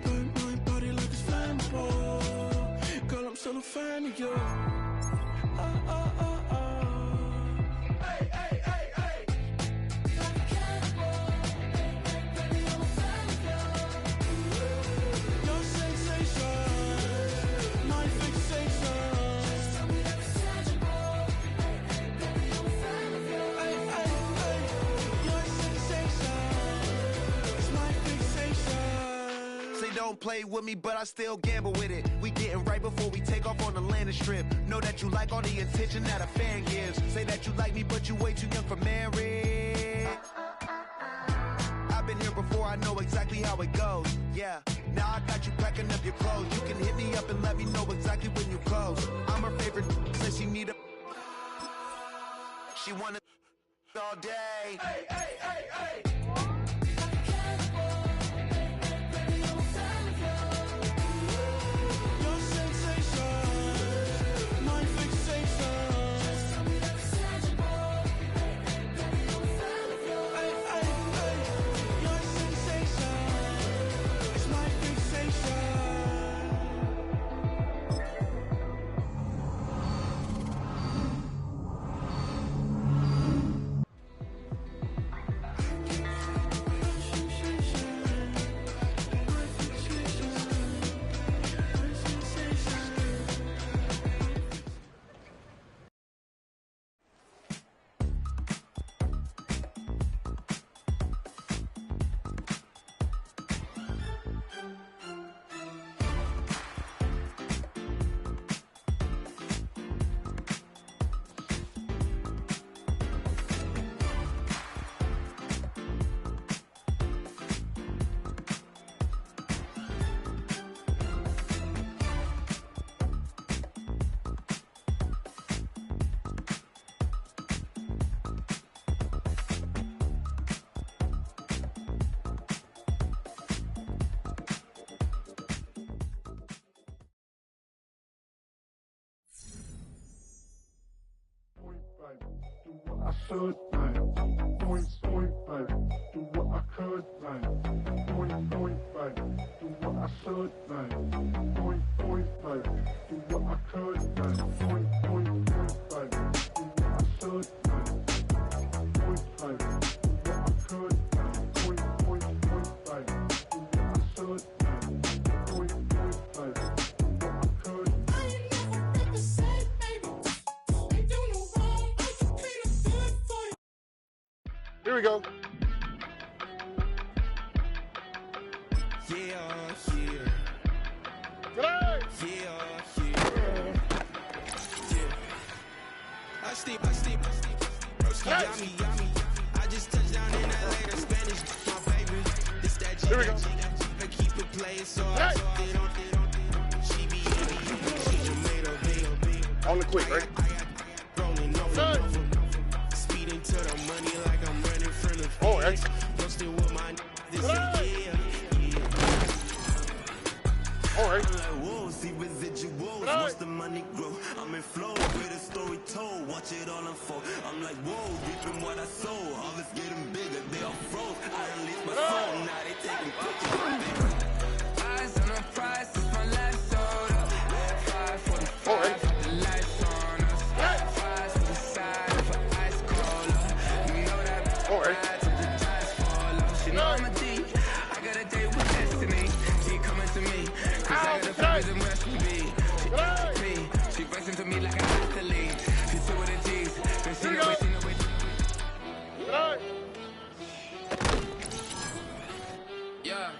Burn my body like it's flammable. Girl, I'm still a fan of you. Hey, hey, hey, hey. Like a cannibal. Baby, I'm a fan of you. Your sensation, my fixation. Don't play with me, but I still gamble with it. We getting right before we take off on the landing strip. Know that you like all the attention that a fan gives. Say that you like me, but you way too young for marriage. I've been here before, I know exactly how it goes. Yeah, now I got you packing up your clothes. You can hit me up and let me know exactly when you close. I'm her favorite, says she need a. She wanna all day. Hey, hey, hey, hey. Do what I should, like. Point, like. Do what I could, like. Point, like. Do what I should, like. Point, like. Do what I could, like. Point, like. Do what I should, like. Point, like. Do what I could, like. Point, like. Do what I should, like. Point, like. Do what I could. I ain't never ever said, baby. Ain't do no wrong. I just be the good for you. Here we go. Yummy. I just touched down in LA, the Spanish, my favorite. This that G. Here we go. I keep it playing so I she be she tomato, On the quick, right? Speeding to the money like I'm running from the Oh, right. Posted with my this All right. I'm like, whoa, see residuals. Once the money grow, I'm in flow with a story told. Watch it all unfold. I'm like, whoa, reaping what I sow. Harvest getting bigger, they all froze. I release my soul, now they taking pictures. Eyes on the prize, it's my last soda. 545, the lights on us. Fries to the side of an ice cola. You know that ride till the dice fall off. She know I'm a D. I got a date with destiny. She coming to me, cause I got the flavors and recipe. She racing to me like an athlete. She two with the G's, then she know it, she know it. Yeah.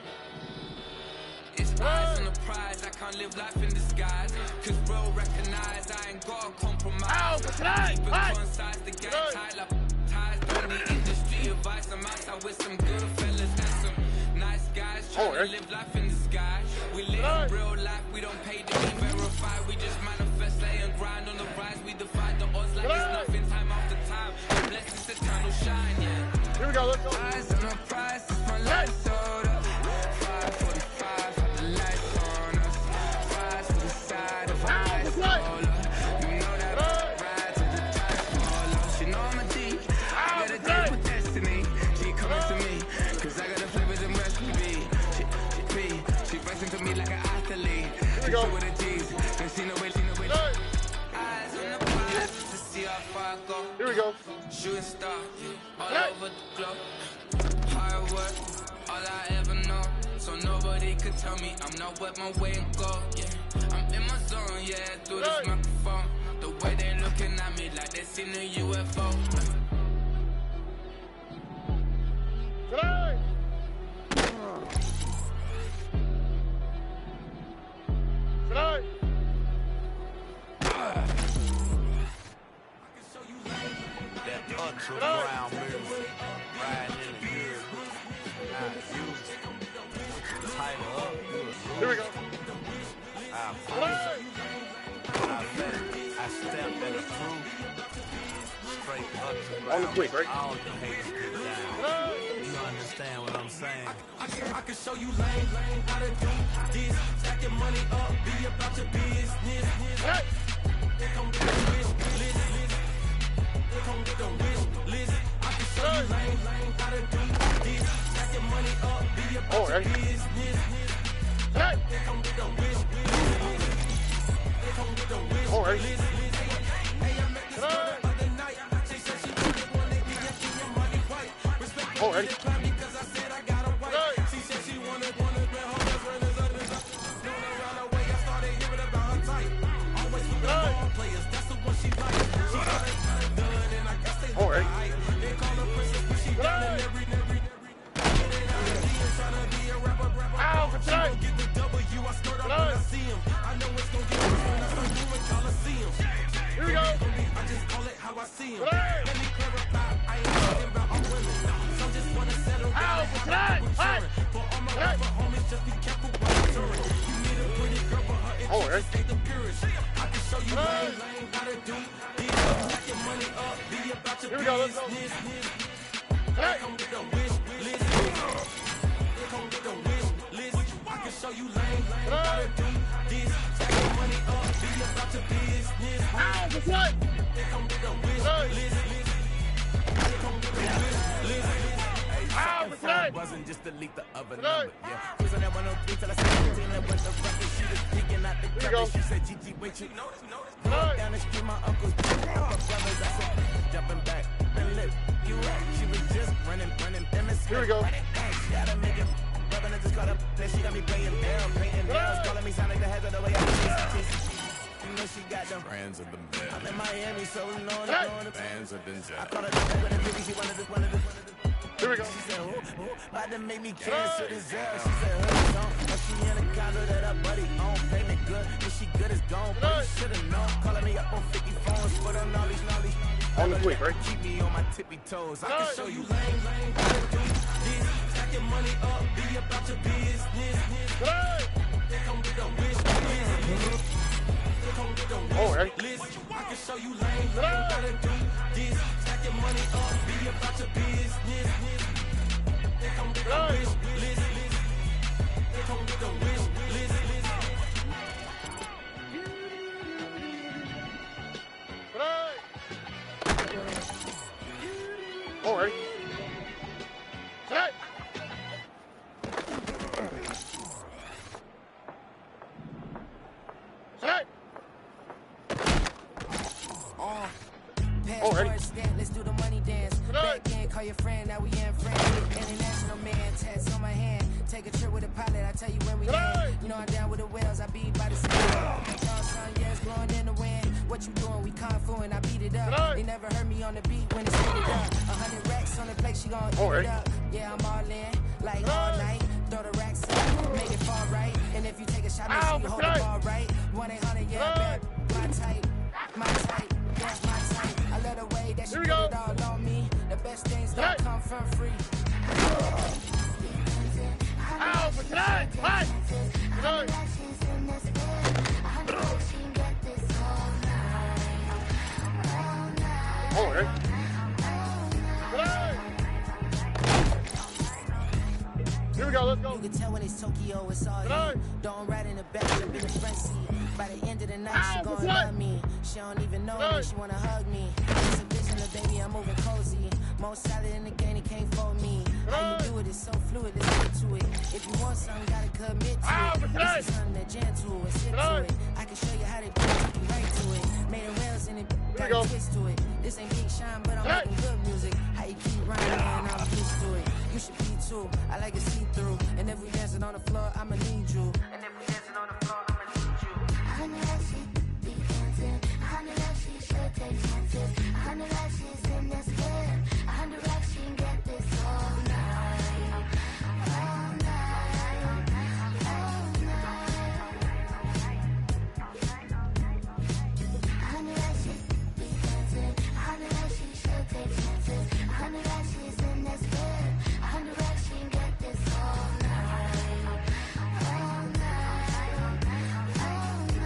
It's eyes on the prize, I can't live life in disguise. Cause bro recognize I ain't gotta compromise. Keep it concise, the gang tied up ties. Don't need industry advice, I'm outside with some good fellas and some nice guys. Trying to live life in disguise. We live real life, we don't pay to be verified. We just manifest, lay and grind on the rise. We defy the odds like it's nothing, time after time. Blessings eternal shine, yeah. Here we go, let's go. Eyes on the prize, it's my life soda. 545, the lights on us. Fries to the side of an ice cola. You know that ride till the dice fall off. She know I'm a D. I got a date with destiny. She coming to me, cause I got the flavors and recipe. She racing to me like an athlete. She two with the G's, then she know it, Eyes on the prize to see how far I go. Here we go. Shooting star, all over the globe. Hard work, all I ever know. So nobody could tell me I'm not wet my way and go. Yeah, I'm in my zone, yeah, through this microphone. The way they looking at me like they seen a UFO. Tonight. Tonight. That ultra brown move, riding in the good. Tighten up. Here we go. I step and approve. Straight ultra brown. On the quick, right? All the haters get down. You understand what I'm saying? I can show you lane how to do this. Stacking money up, be about your business. Hey. They come with the wish list. They come with the wish list. I can show you lane how to do this. Stacking money up, be about your business. Hey. They come with the wish list. They come with the wish list. Hey, I met this girl the other night. She said she wanted to get your money right. Respect me because I said I got a wife. She said she wanted her best friend is other than known around the way. I started hearing about her type. Always with the ball players, that's the one she likes. She got it done, and I guess they look alright. They call her princess, but she done in every. Trying to be a rapper. She gon' get the W. I skirt up when I see him. I know it's gon' get worse when I start doing Coliseum. Here we go. I just call it how I see him. Let me clarify, I ain't talking about all women. Some just wanna settle down. For all my rapper homies, just be careful what you're doing. You need a pretty girl, but her interest ain't the purest. I can show you lane how to do this. Stack your money up, be about your business. They come with the wish list. They come with the wish list. I can show you lane how to do this. Stack your money up, be about your business. They come with the wish list. They come with the wish list. Wasn't just delete the other number, yeah. Cruising that 103 till I said 15 and went the record. She was peeking out the cover. She said, Gigi, wait, you know. Down the street, my uncle's brothers. I said, jumping back and look, you at. She was just running. Here we go. She had a nigga, rubbing and just caught up. Then she got me paying bills. Calling me sound like the head of the way I kiss. You know she got them brands of the bed. I'm in Miami, so we know the bands of the jet. I caught her with a baby, she wanted this. Here we go. She said, about to make me cancel this out. She said, her song, but she in a condo that her buddy on. Payment good, and she good as gone. But you should've known. Calling me up on 50 phones, but on all these. On the quick, right? Keep me on my tippy toes. I can show you lane how to do this. Stack your money up, be about your business. They come with the wish list. They come with the wish list. so you lame. You gotta do this. Stack your money up, be about your business. They come with a wish list. They come with a wish list. All right. Let's do the money dance. Back in, call your friend, now we in friends. International man, tats on my hand. Take a trip with a pilot, I tell you when we land. You know I'm down with the whales, I beat by the sand. Y'all son, yes, blowing in the wind. What you doing? We kung fu and I beat it up. They never heard me on the beat when it's hit it up. 100 racks on the plate, she gon' eat it up. Yeah, I'm all in, like all night. Throw the racks up, make it fall right. And if you take a shot, make sure you hold the ball right. 1-800, yeah, back, my type, that's my type. I love the way that she put it all on me. The best things don't come for free. Ow, for tonight! What? All right. Here we go, let's go. You can tell when it's Tokyo, it's all you. Don't ride in the back, jump in the front seat. By the end of the night, she gon' love me. She don't even know me, she wanna hug me. It's a vision of baby, I'm moving cozy. Most solid in the game, it can't fold me. How you do it, it's so fluid, let's get to it. If you want something, gotta commit to it. This is something that jam to it, sit to it. I can show you how to do it, take you right to it. Made a rails in it, got a twist to it. This ain't Big Sean, but I'm making good music. How you keep rhyming, man, I'm used to it. You should be too, I like it see-through. And if we dancing on the floor, I'ma need you. And if we dancing on the floor, I'ma need you. I know that she be dancing. I know that she should take chances. I know that she's in this bed. I know that she can get this all night. All night. All night. I know that she be dancing. I know that she should take chances. I know that she's in this bed. I know that she can get this all night. All night. All night.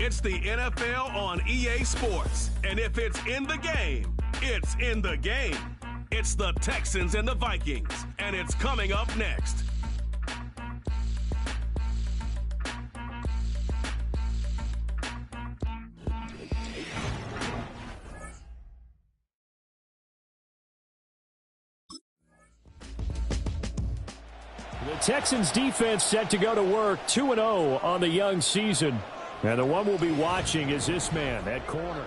It's the NFL on EA Sports. And if it's in the game, it's in the game. It's the Texans and the Vikings. And it's coming up next. The Texans defense set to go to work 2-0 on the young season. And the one we'll be watching is this man at corner.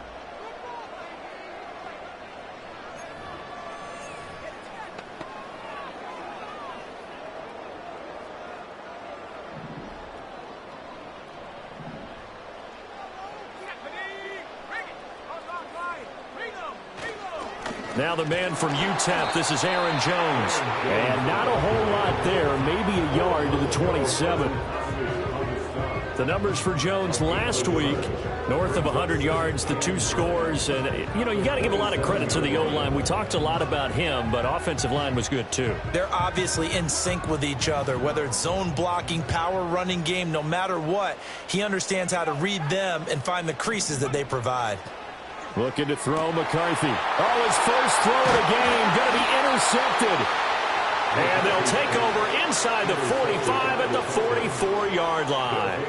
Now the man from UTEP, this is Aaron Jones. And not a whole lot there, maybe a yard to the 27. The numbers for Jones last week, north of 100 yards, the 2 scores. And, you got to give a lot of credit to the O-line. We talked a lot about him, but offensive line was good too. They're obviously in sync with each other, whether it's zone blocking, power running game, no matter what. He understands how to read them and find the creases that they provide. Looking to throw McCarthy. Oh, his first throw of the game going to be intercepted. And they'll take over inside the 45 at the 44-yard line.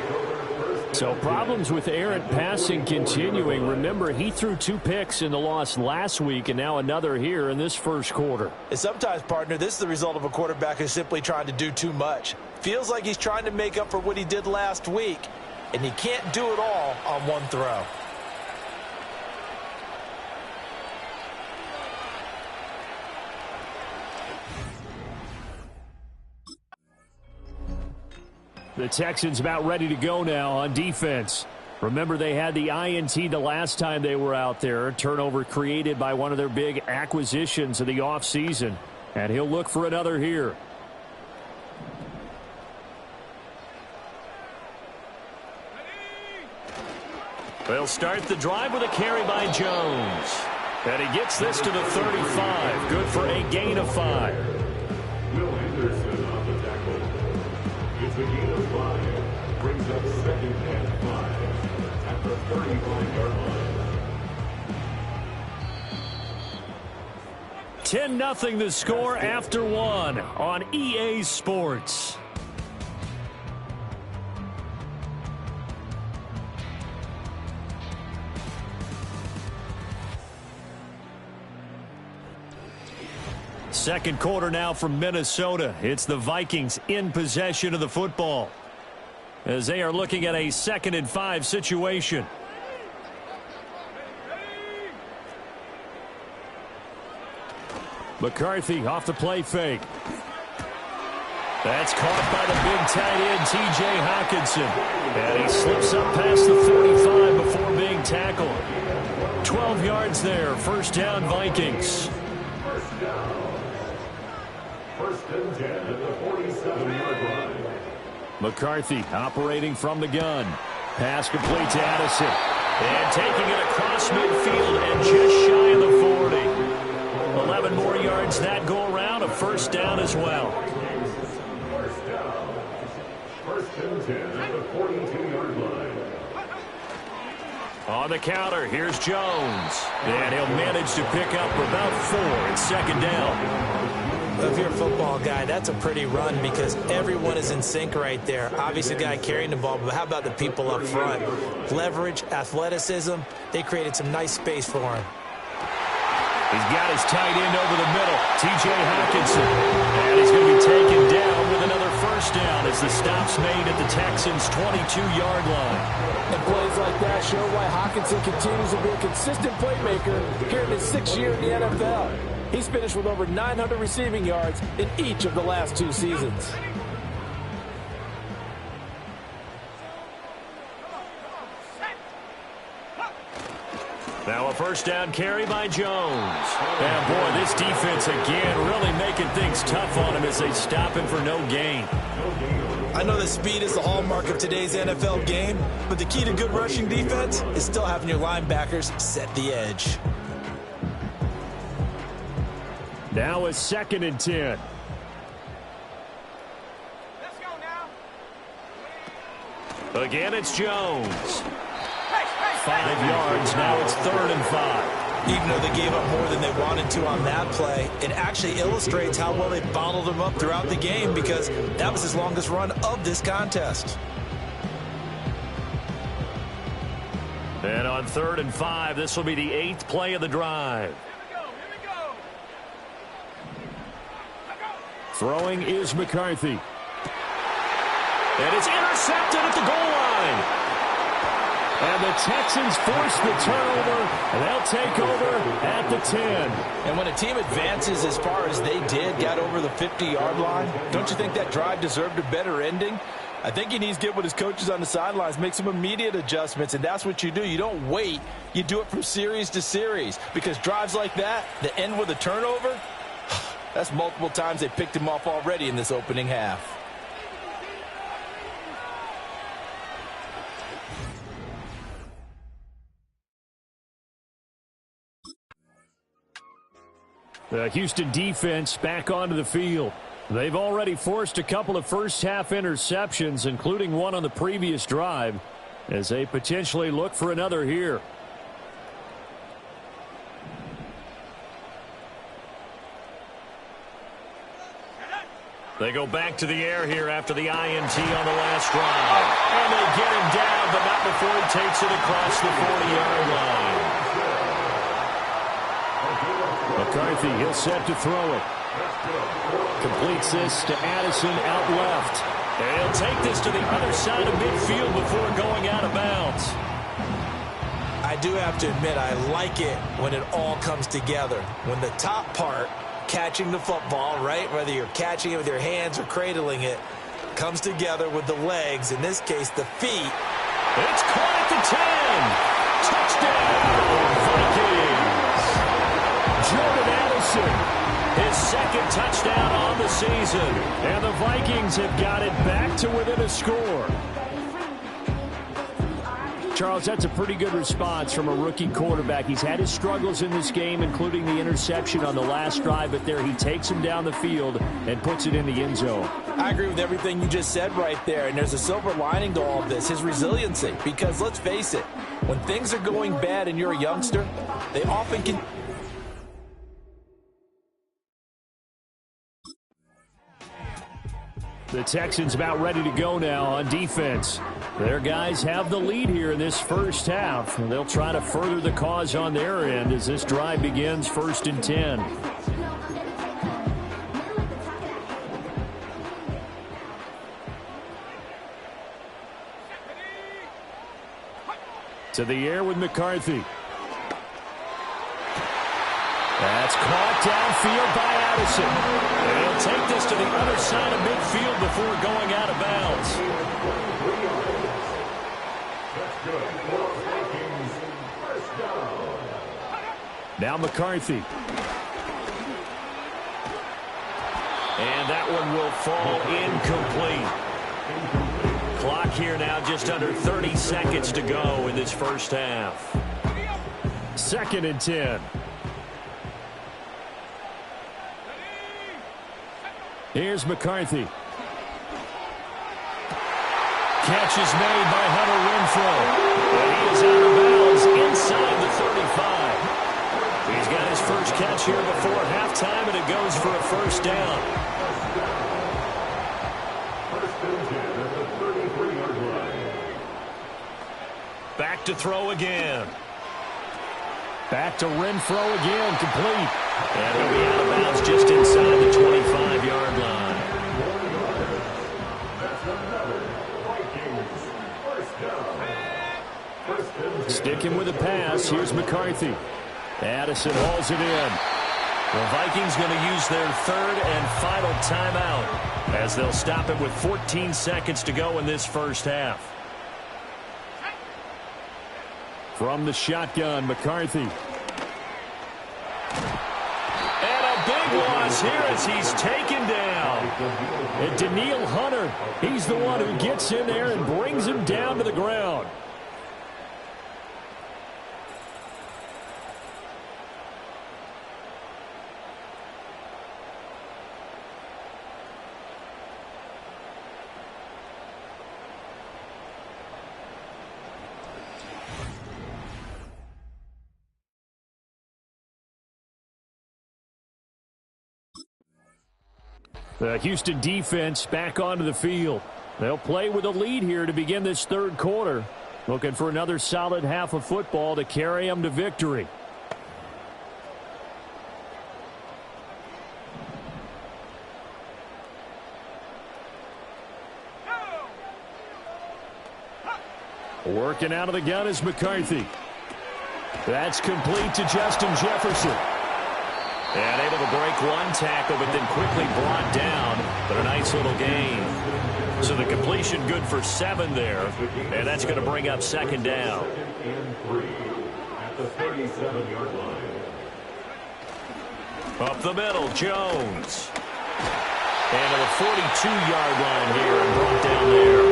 So problems with errant passing continuing. Remember, he threw 2 picks in the loss last week and now another here in this first quarter. And sometimes, partner, this is the result of a quarterback who's simply trying to do too much. Feels like he's trying to make up for what he did last week, and he can't do it all on one throw. The Texans about ready to go now on defense. Remember, they had the INT the last time they were out there. Turnover created by one of their big acquisitions of the offseason. And he'll look for another here. They'll start the drive with a carry by Jones. And he gets this to the 35. Good for a gain of 5. Will Anderson on the tackle. It's a gain of 5. Brings up 2nd and 5 at the 35-yard line. 10-0 the score after 1 on EA Sports. Second quarter now from Minnesota. It's the Vikings in possession of the football as they are looking at a 2nd and 5 situation. McCarthy off the play fake. That's caught by the big tight end, T.J. Hockenson. And he slips up past the 45 before being tackled. 12 yards there. First down, Vikings. First down. 1st and 10 at the 47-yard line. McCarthy operating from the gun. Pass complete to Addison. And taking it across midfield and just shy of the 40. 11 more yards that go around. A first down as well. First down. 1st and 10 at the 42-yard line. On the counter, here's Jones. And he'll manage to pick up about 4 at 2nd down. If you're a football guy, that's a pretty run because everyone is in sync right there. Obviously, the guy carrying the ball, but how about the people up front? Leverage, athleticism, they created some nice space for him. He's got his tight end over the middle, T.J. Hockenson. And he's going to be taken down with another first down as the stop's made at the Texans' 22-yard line. And plays like that show why Hockenson continues to be a consistent playmaker here in his 6th year in the NFL. He's finished with over 900 receiving yards in each of the last 2 seasons. Now a first down carry by Jones. And boy, this defense again really making things tough on him as they stop him for no gain. I know that speed is the hallmark of today's NFL game, but the key to good rushing defense is still having your linebackers set the edge. Now a 2nd and 10. Let's go now. Again, it's Jones. 5 yards. Now it's 3rd and 5. Even though they gave up more than they wanted to on that play, it actually illustrates how well they bottled him up throughout the game because that was his longest run of this contest. And on 3rd and 5, this will be the 8th play of the drive. Throwing is McCarthy. And it's intercepted at the goal line. And the Texans force the turnover, and they'll take over at the 10. And when a team advances as far as they did, got over the 50-yard line, don't you think that drive deserved a better ending? I think he needs to get with his coaches on the sidelines, make some immediate adjustments, and that's what you do. You don't wait. You do it from series to series because drives like that end with a turnover, that's multiple times they picked him off already in this opening half. The Houston defense back onto the field. They've already forced a couple of first-half interceptions, including one on the previous drive, as they potentially look for another here. They go back to the air here after the INT on the last drive. And they get him down, but not before he takes it across the 40-yard line. McCarthy, he'll set to throw it. Completes this to Addison out left. And he'll take this to the other side of midfield before going out of bounds. I do have to admit, I like it when it all comes together. When the top part, catching the football, right, whether you're catching it with your hands or cradling it, comes together with the legs, in this case, the feet. It's caught at the 10. Touchdown, Vikings. Jordan Addison, his second touchdown on the season. And the Vikings have got it back to within a score. Charles, that's a pretty good response from a rookie quarterback. He's had his struggles in this game, including the interception on the last drive, but there he takes him down the field and puts it in the end zone. I agree with everything you just said right there, and there's a silver lining to all of this, his resiliency. Because let's face it, when things are going bad and you're a youngster, they often can... The Texans about ready to go now on defense. Their guys have the lead here in this first half, and they'll try to further the cause on their end as this drive begins 1st and 10. To the air with McCarthy. That's caught downfield by Addison. And he'll take this to the other side of midfield before going out of bounds. Now McCarthy. And that one will fall incomplete. Clock here now just under 30 seconds to go in this first half. 2nd and 10. Here's McCarthy. Catch is made by Hunter Renfrow. And he is out of bounds inside the 35. He's got his first catch here before halftime, and it goes for a first down. Back to throw again. Back to Renfrow again, complete. And he'll be out of bounds just inside the 25-yard line. Sticking with the pass, here's McCarthy. Addison hauls it in. The Vikings going to use their third and final timeout as they'll stop it with 14 seconds to go in this first half. From the shotgun, McCarthy. And a big loss here as he's taken down. And Danielle Hunter, he's the one who gets in there and brings him down to the ground. The Houston defense back onto the field. They'll play with a lead here to begin this third quarter. Looking for another solid half of football to carry them to victory. Working out of the gun is McCarthy. That's complete to Justin Jefferson. And able to break one tackle, but then quickly brought down. But a nice little gain. So the completion good for 7 there. And that's going to bring up 2nd down. At the 37-yard line. Up the middle, Jones. And to the 42-yard line here and brought down there.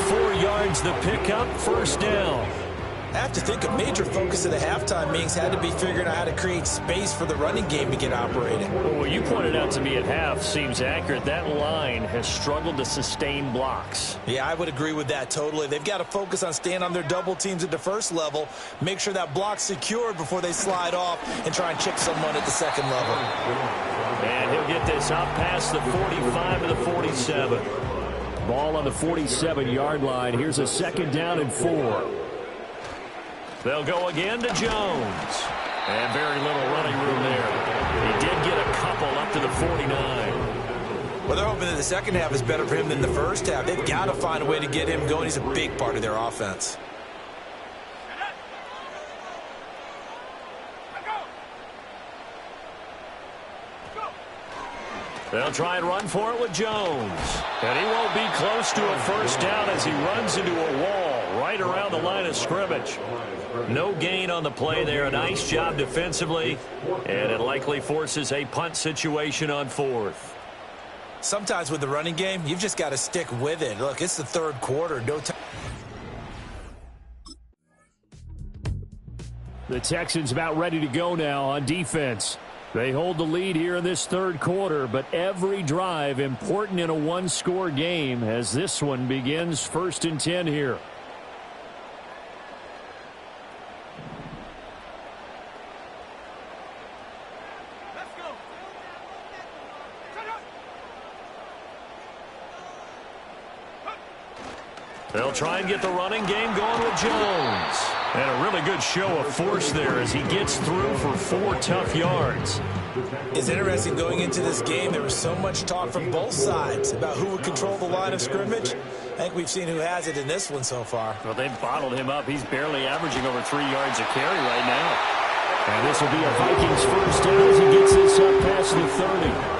4 yards the pickup, first down. I have to think a major focus of the halftime meetings had to be figuring out how to create space for the running game to get operated. Well, what you pointed out to me at half seems accurate. That line has struggled to sustain blocks. Yeah, I would agree with that totally. They've got to focus on staying on their double teams at the first level, make sure that block's secured before they slide off and try and chip someone at the second level. And he'll get this out past the 45 to the 47. Ball on the 47-yard line. Here's a 2nd down and 4. They'll go again to Jones. And very little running room there. He did get a couple up to the 49. Well, they're hoping that the second half is better for him than the first half. They've got to find a way to get him going. He's a big part of their offense. They'll try and run for it with Jones. And he won't be close to a first down as he runs into a wall right around the line of scrimmage. No gain on the play there. A nice job defensively. And it likely forces a punt situation on 4th. Sometimes with the running game, you've just got to stick with it. Look, it's the 3rd quarter. No time. The Texans about ready to go now on defense. They hold the lead here in this 3rd quarter, but every drive important in a one-score game as this one begins 1st and 10 here. They'll try and get the running game going with Jones. And a really good show of force there as he gets through for 4 tough yards. It's interesting going into this game. There was so much talk from both sides about who would control the line of scrimmage. I think we've seen who has it in this one so far. Well, they've bottled him up. He's barely averaging over 3 yards a carry right now. And this will be a Vikings first down as he gets this up past the 30.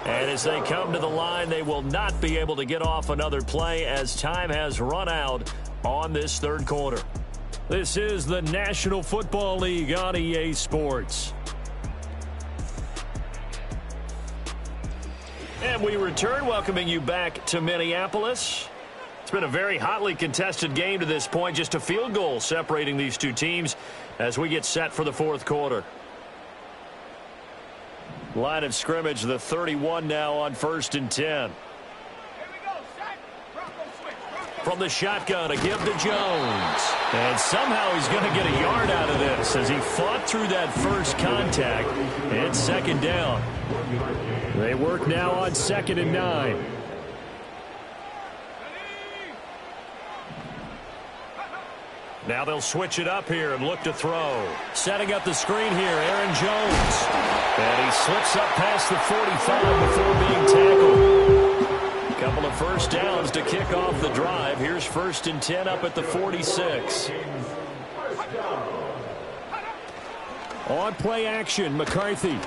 And as they come to the line, they will not be able to get off another play as time has run out on this 3rd quarter. This is the National Football League on EA Sports. And we return, welcoming you back to Minneapolis. It's been a very hotly contested game to this point, just a field goal separating these two teams as we get set for the 4th quarter. Line of scrimmage, the 31 now on 1st and 10. From the shotgun, a give to Jones. And somehow he's going to get a yard out of this as he fought through that first contact. And 2nd down. They work now on 2nd and 9. Now they'll switch it up here and look to throw. Setting up the screen here, Aaron Jones. And he slips up past the 45 before being tackled. A couple of first downs to kick off the drive. Here's 1st and 10 up at the 46. On play action, McCarthy.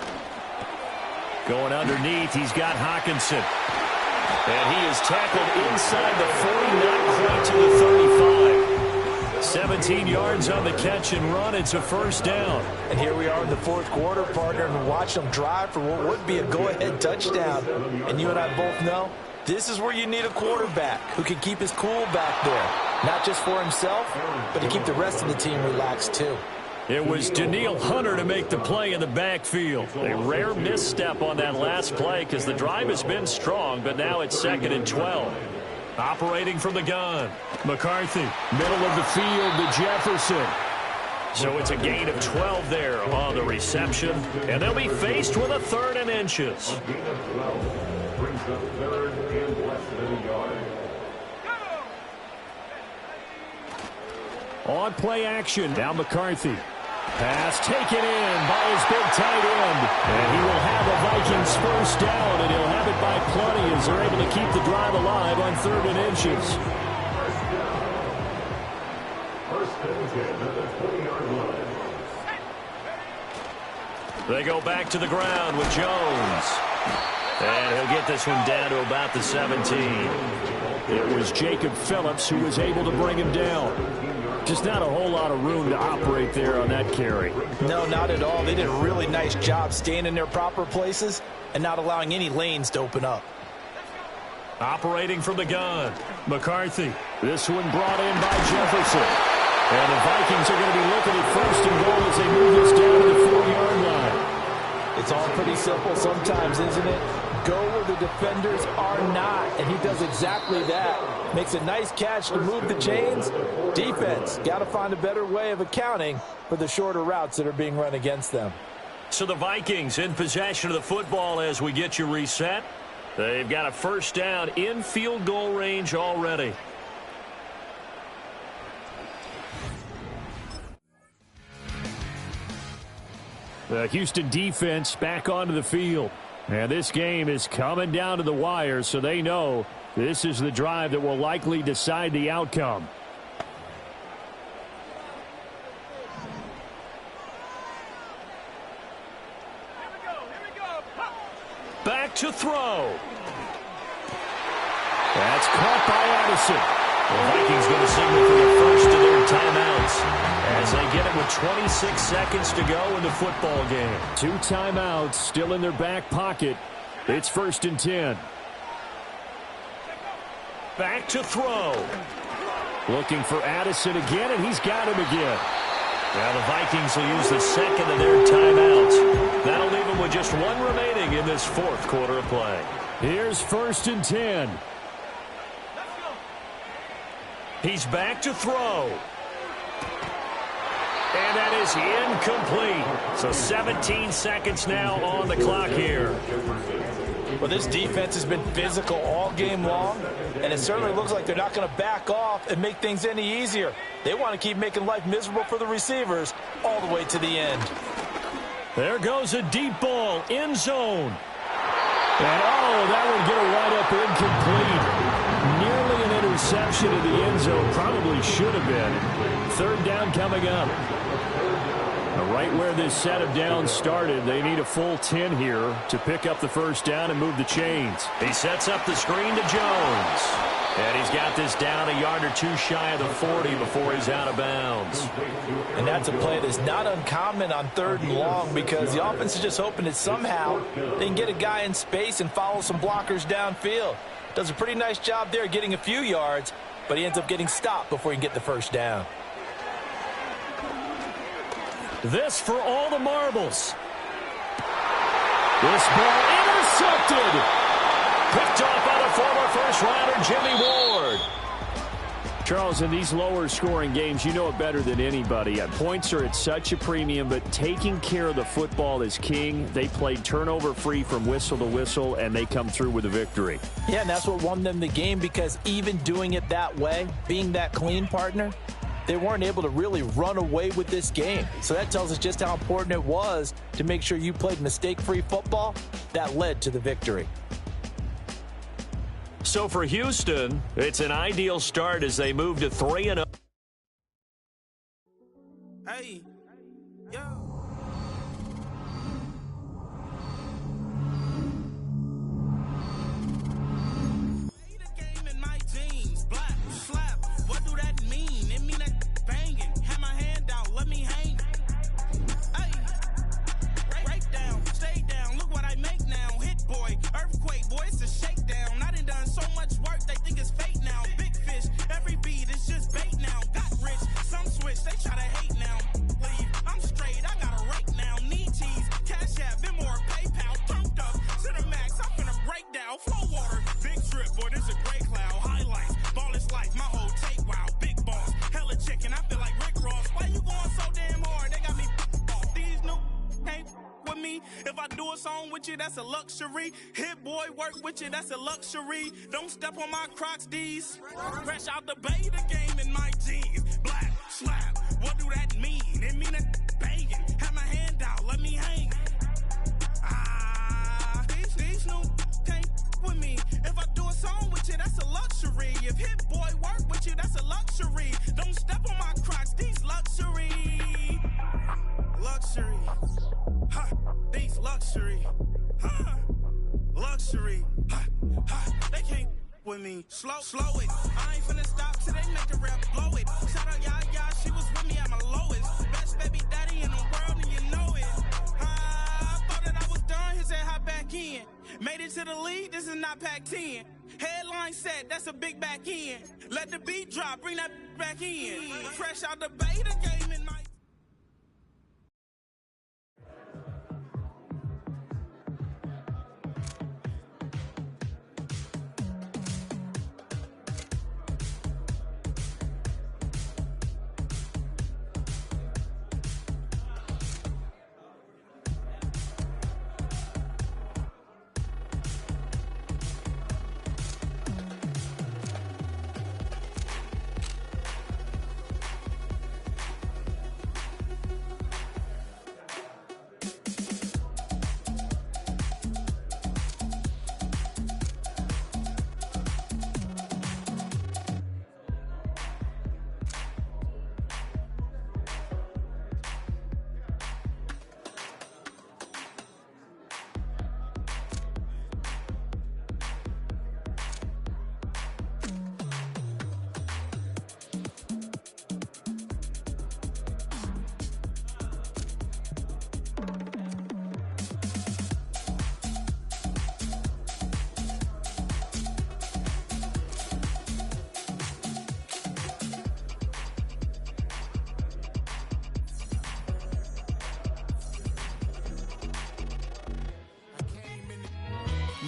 Going underneath, he's got Hockenson. And he is tackled inside the 40, not quite to the 35. 17 yards on the catch and run. It's a first down. And here we are in the 4th quarter, partner, and watch them drive for what would be a go-ahead touchdown. And you and I both know this is where you need a quarterback who can keep his cool back there. Not just for himself, but to keep the rest of the team relaxed too. It was Danielle Hunter to make the play in the backfield. A rare misstep on that last play because the drive has been strong, but now it's 2nd and 12. Operating from the gun. McCarthy, middle of the field to Jefferson. So it's a gain of 12 there on the reception. And they'll be faced with a 3rd and inches. Brings up 3rd and less than a yard. On play action, now McCarthy. Pass taken in by his big tight end. And he will have a Vikings first down, and he'll have it by plenty as they're able to keep the drive alive on 3rd and inches. First and 10 at the 20-yard line. They go back to the ground with Jones. And he'll get this one down to about the 17. It was Jacob Phillips who was able to bring him down. Just not a whole lot of room to operate there on that carry. No, not at all. They did a really nice job staying in their proper places and not allowing any lanes to open up. Operating from the gun, McCarthy. This one brought in by Jefferson. And the Vikings are going to be looking at first and goal as they move this down to the 4-yard line. It's all pretty simple sometimes, isn't it? Go where the defenders are not, and he does exactly that. Makes a nice catch to move the chains. Defense, got to find a better way of accounting for the shorter routes that are being run against them. So the Vikings in possession of the football as we get you reset. They've got a first down in field goal range already. The Houston defense back onto the field. And this game is coming down to the wire, so they know this is the drive that will likely decide the outcome. Back to throw. That's caught by Addison. The Vikings going to signal for the first of their timeouts as they get it with 26 seconds to go in the football game. 2 timeouts still in their back pocket. It's 1st and 10. Back to throw. Looking for Addison again, and he's got him again. Now the Vikings will use the second of their timeouts. That'll leave them with just 1 remaining in this 4th quarter of play. Here's 1st and 10. He's back to throw. And that is incomplete. So 17 seconds now on the clock here. Well, this defense has been physical all game long, and it certainly looks like they're not going to back off and make things any easier. They want to keep making life miserable for the receivers all the way to the end. There goes a deep ball, end zone. And, that would get a wide-up incomplete. Nearly an interception in the end zone. Probably should have been. 3rd down coming up. Right where this set of downs started, they need a full 10 here to pick up the first down and move the chains. He sets up the screen to Jones. And he's got this down a yard or 2 shy of the 40 before he's out of bounds. And that's a play that's not uncommon on 3rd and long because the offense is just hoping that somehow they can get a guy in space and follow some blockers downfield. Does a pretty nice job there getting a few yards, but he ends up getting stopped before he can get the first down. This for all the marbles. This ball intercepted. Picked off by the former first-rounder Jimmy Ward. Charles, in these lower-scoring games, you know it better than anybody. Points are at such a premium, but taking care of the football is king. They played turnover-free from whistle to whistle, and they come through with a victory. Yeah, and that's what won them the game because even doing it that way, being that clean partner, they weren't able to really run away with this game. So that tells us just how important it was to make sure you played mistake-free football. That led to the victory. So for Houston, it's an ideal start as they move to 3-0. Hey, yo. That's a luxury. Hit boy, work with you, that's a luxury. Don't step on my Crocs, D's. Fresh out the bay, the game in my jeans. Black, slap, what do that mean? It mean that banging. Have my hand out, let me hang. These new can't with me. If I do a song with you, that's a luxury. If hit boy, work with you, that's a luxury. Don't step on my Crocs, these luxury. Luxury. Ha, these luxury. Luxury, they can't with me. Slow it. I ain't finna stop till they make the rap blow it. Shout out Yaya, she was with me at my lowest. Best baby daddy in the world, and you know it. I thought that I was done. He said hop back in. Made it to the league, this is not Pac-10. Headline set, that's a big back end. Let the beat drop, bring that back in. Fresh out the beta game in my...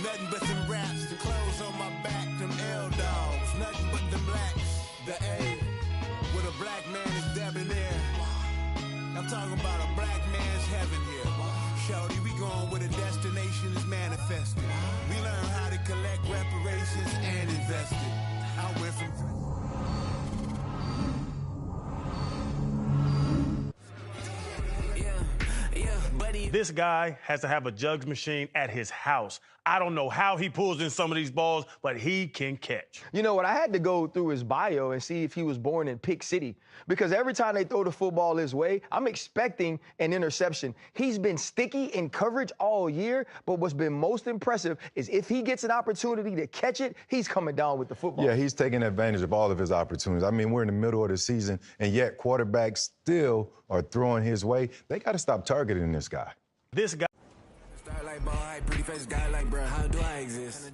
Nothing but them raps, the clothes on my back, them L-dogs. Nothing but them blacks, the A, with a black man is debonair. I'm talking about a black man's heaven here. Shorty, we going where the destination is manifested. We learn how to collect reparations and invest it. I went from... This guy has to have a jugs machine at his house. I don't know how he pulls in some of these balls, but he can catch. You know what? I had to go through his bio and see if he was born in Pick City, because every time they throw the football his way, I'm expecting an interception. He's been sticky in coverage all year, but what's been most impressive is if he gets an opportunity to catch it, he's coming down with the football. Yeah, he's taking advantage of all of his opportunities. I mean, we're in the middle of the season, and yet quarterbacks still are throwing his way. They got to stop targeting this guy. This guy. Start like ball hype, pretty face guy like, bro, how do I exist?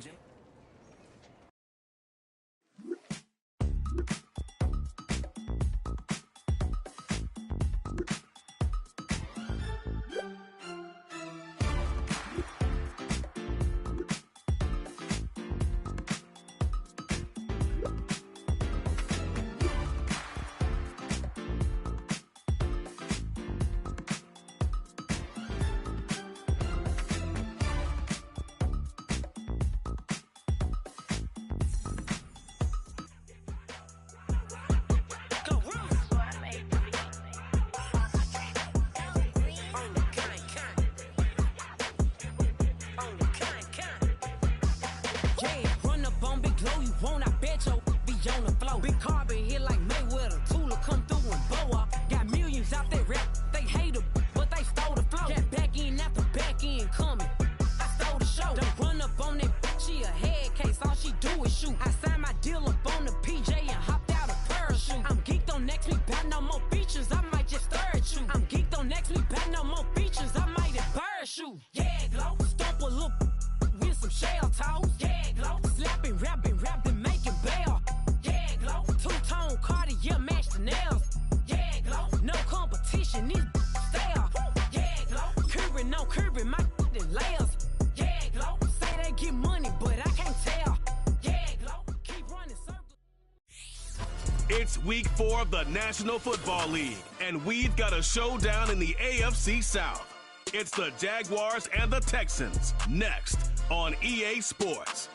Big carbon hit like Mayweather. Tula come through and blow up. Got millions out there rap. They hate her, but they stole the flow. Got back in after back in coming. I stole the show. Don't run up on that bitch, she a head case. All she do is shoot. I signed my deal up on the PJ and hopped out a parachute. I'm geeked on next week, back no more features. I might just stare at you. I'm geeked on next week, back no more features. I might embarrass you. Yeah, glow. Stomp a little with some shell toes. Yeah, glow. Slapping, rapping, making bail. Two-tone Cartier match the nails. Yeah, glow. No competition, these stale. Yeah, glow. Curbing, no curbing, my layers. Yeah, glow. Say they get money, but I can't tell. Yeah, glow. Keep running circles. It's week 4 of the National Football League, and we've got a showdown in the AFC South. It's the Jaguars and the Texans, next on EA Sports.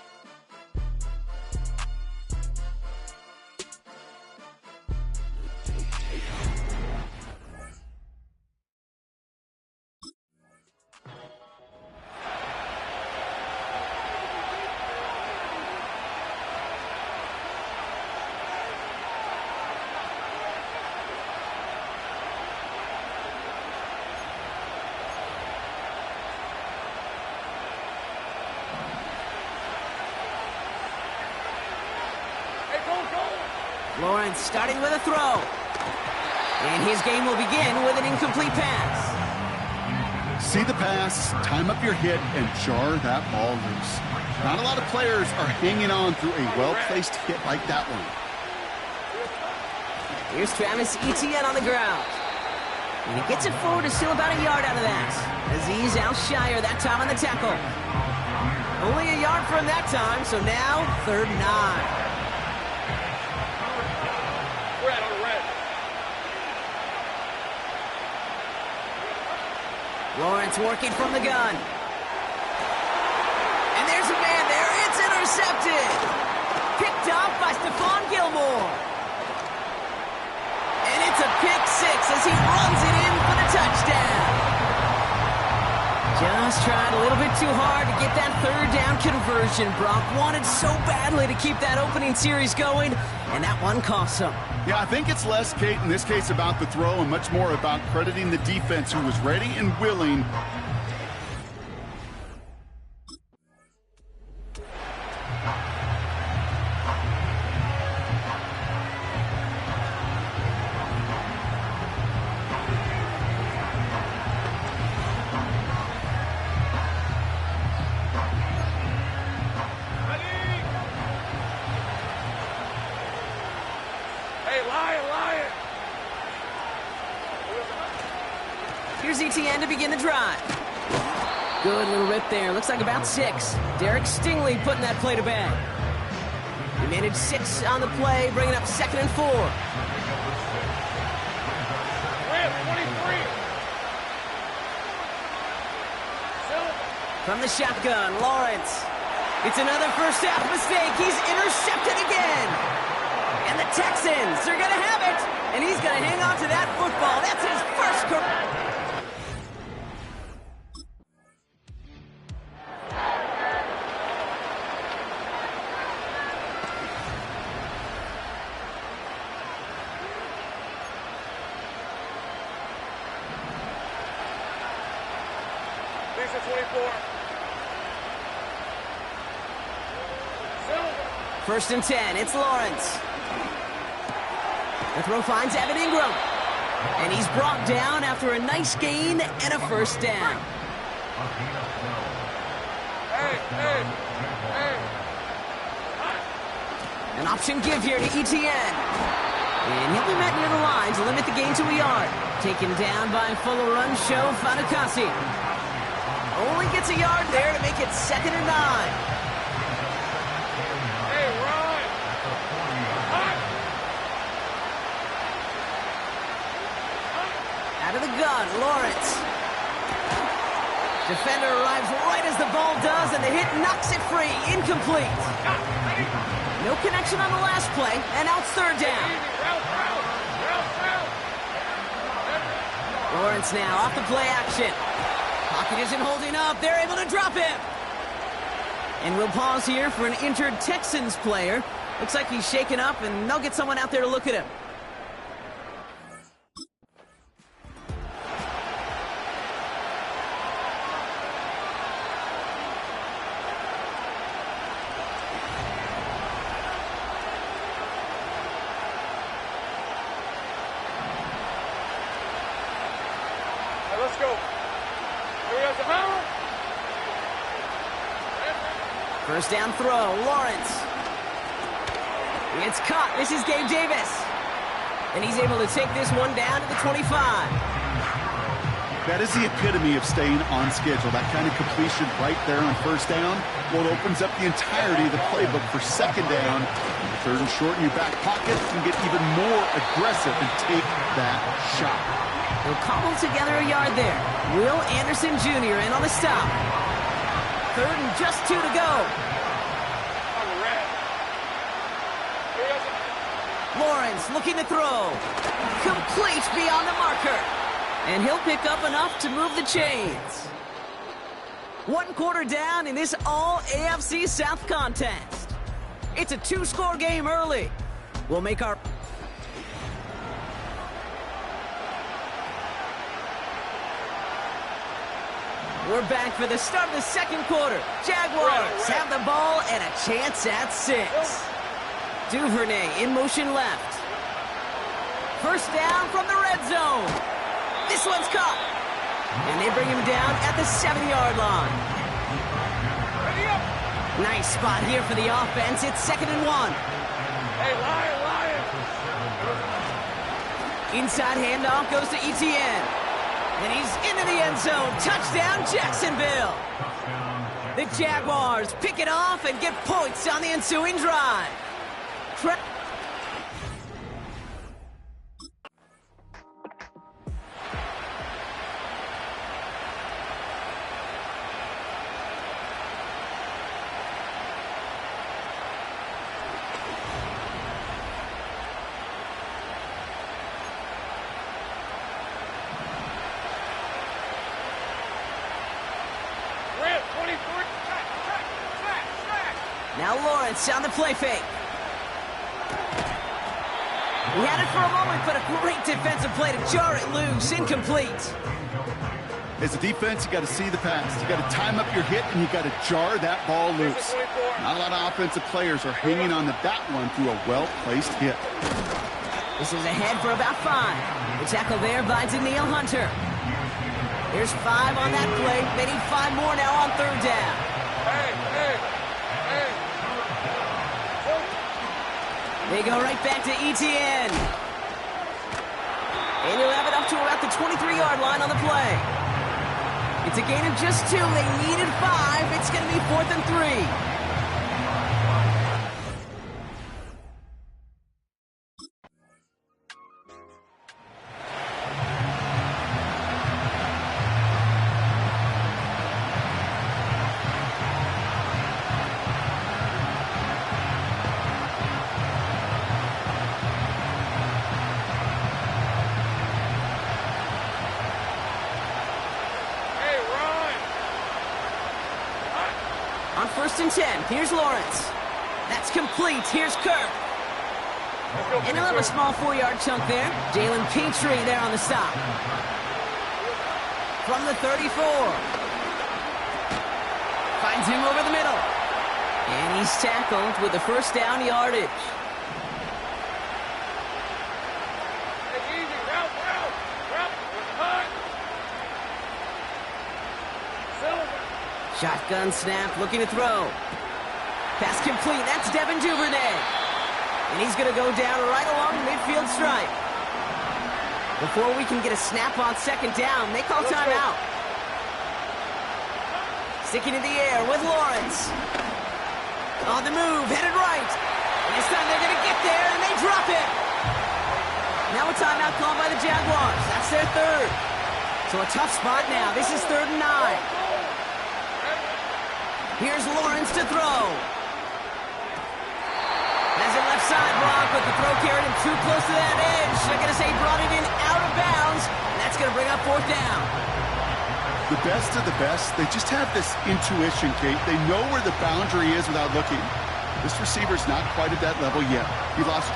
Lawrence starting with a throw. And his game will begin with an incomplete pass. See the pass, time up your hit, and jar that ball loose. Not a lot of players are hanging on through a well-placed hit like that one. Here's Travis Etienne on the ground. And he gets it forward to steal about a yard out of that. Aziz Al-Shire that time on the tackle. Only a yard for him that time, so now 3rd and 9. Lawrence working from the gun. And there's a man there. It's intercepted. Picked off by Stephon Gilmore. And it's a pick 6 as he runs it in for the touchdown. Just tried a little bit too hard to get that 3rd down conversion. Brock wanted so badly to keep that opening series going, and that one cost him. Yeah, I think it's less, Kate, in this case about the throw and much more about crediting the defense who was ready and willing. Here's Etienne to begin the drive. Good little rip there. Looks like about 6. Derek Stingley putting that play to bed. He managed 6 on the play, bringing up 2nd and 4. From the shotgun, Lawrence. It's another first half mistake. He's intercepted again. And the Texans are going to have it. And he's going to hang on to that football. That's his first career. First and 10, it's Lawrence. The throw finds Evan Ingram. And he's brought down after a nice gain and a first down. An option give here to Etienne. And he'll be met near the line to limit the gain to a yard. Taken down by Fuller Run Show Fatukasi. Only gets a yard there to make it 2nd and 9. Out of the gun, Lawrence. Defender arrives right as the ball does, and the hit knocks it free. Incomplete. No connection on the last play, and now it's 3rd down. Lawrence now off the play action. Pocket isn't holding up. They're able to drop him. And we'll pause here for an injured Texans player. Looks like he's shaken up, and they'll get someone out there to look at him. Let's go. First down throw, Lawrence. It's caught. This is Gabe Davis. And he's able to take this one down to the 25. That is the epitome of staying on schedule. That kind of completion right there on first down. Well, it opens up the entirety of the playbook for 2nd down. 3rd and short in your back pocket. You can get even more aggressive and take that shot. He'll cobble together a yard there. Will Anderson Jr. in on the stop. 3rd and just 2 to go. Lawrence looking to throw. Complete beyond the marker. And he'll pick up enough to move the chains. 1 quarter down in this all-AFC South contest. It's a 2-score game early. We'll make our... We're back for the start of the 2nd quarter. Jaguars have the ball and a chance at 6. Duvernay in motion left. First down from the red zone. This one's caught. And they bring him down at the 7-yard line. Nice spot here for the offense. It's 2nd and 1. Hey, Lion! Inside handoff goes to Etienne. And he's into the end zone. Touchdown, Jacksonville. The Jaguars pick it off and get points on the ensuing drive. Now Lawrence on the play fake. He had it for a moment, but a great defensive play to jar it loose. Incomplete. As a defense, you got to see the pass. You got to time up your hit, and you got to jar that ball loose. Not a lot of offensive players are hanging on to that one through a well-placed hit. This is ahead for about 5. The tackle there by Danielle Hunter. There's 5 on that play. They need 5 more now on 3rd down. They go right back to Etienne. And he'll have it up to about the 23-yard line on the play. It's a gain of just 2. They needed 5. It's going to be 4th and 3. On 1st and 10, here's Lawrence. That's complete. Here's Kirk. And he'll have a small 4-yard chunk there. Jalen Petrie there on the stop. From the 34. Finds him over the middle. And he's tackled with the 1st down yardage. Shotgun snap, looking to throw. Pass complete, that's Devin Duvernay. And he's going to go down right along the midfield stripe. Before we can get a snap on 2nd down, they call timeout. Sticking in the air with Lawrence. On the move, headed right. And this time they're going to get there, and they drop it. Now a timeout called by the Jaguars. That's their 3rd. So a tough spot now. This is 3rd and 9. Here's Lawrence to throw. Has it left side block, but the throw carried him too close to that edge. They're going to say he brought it in out of bounds, and that's going to bring up 4th down. The best of the best, they just have this intuition, Kate. They know where the boundary is without looking. This receiver's not quite at that level yet. He lost.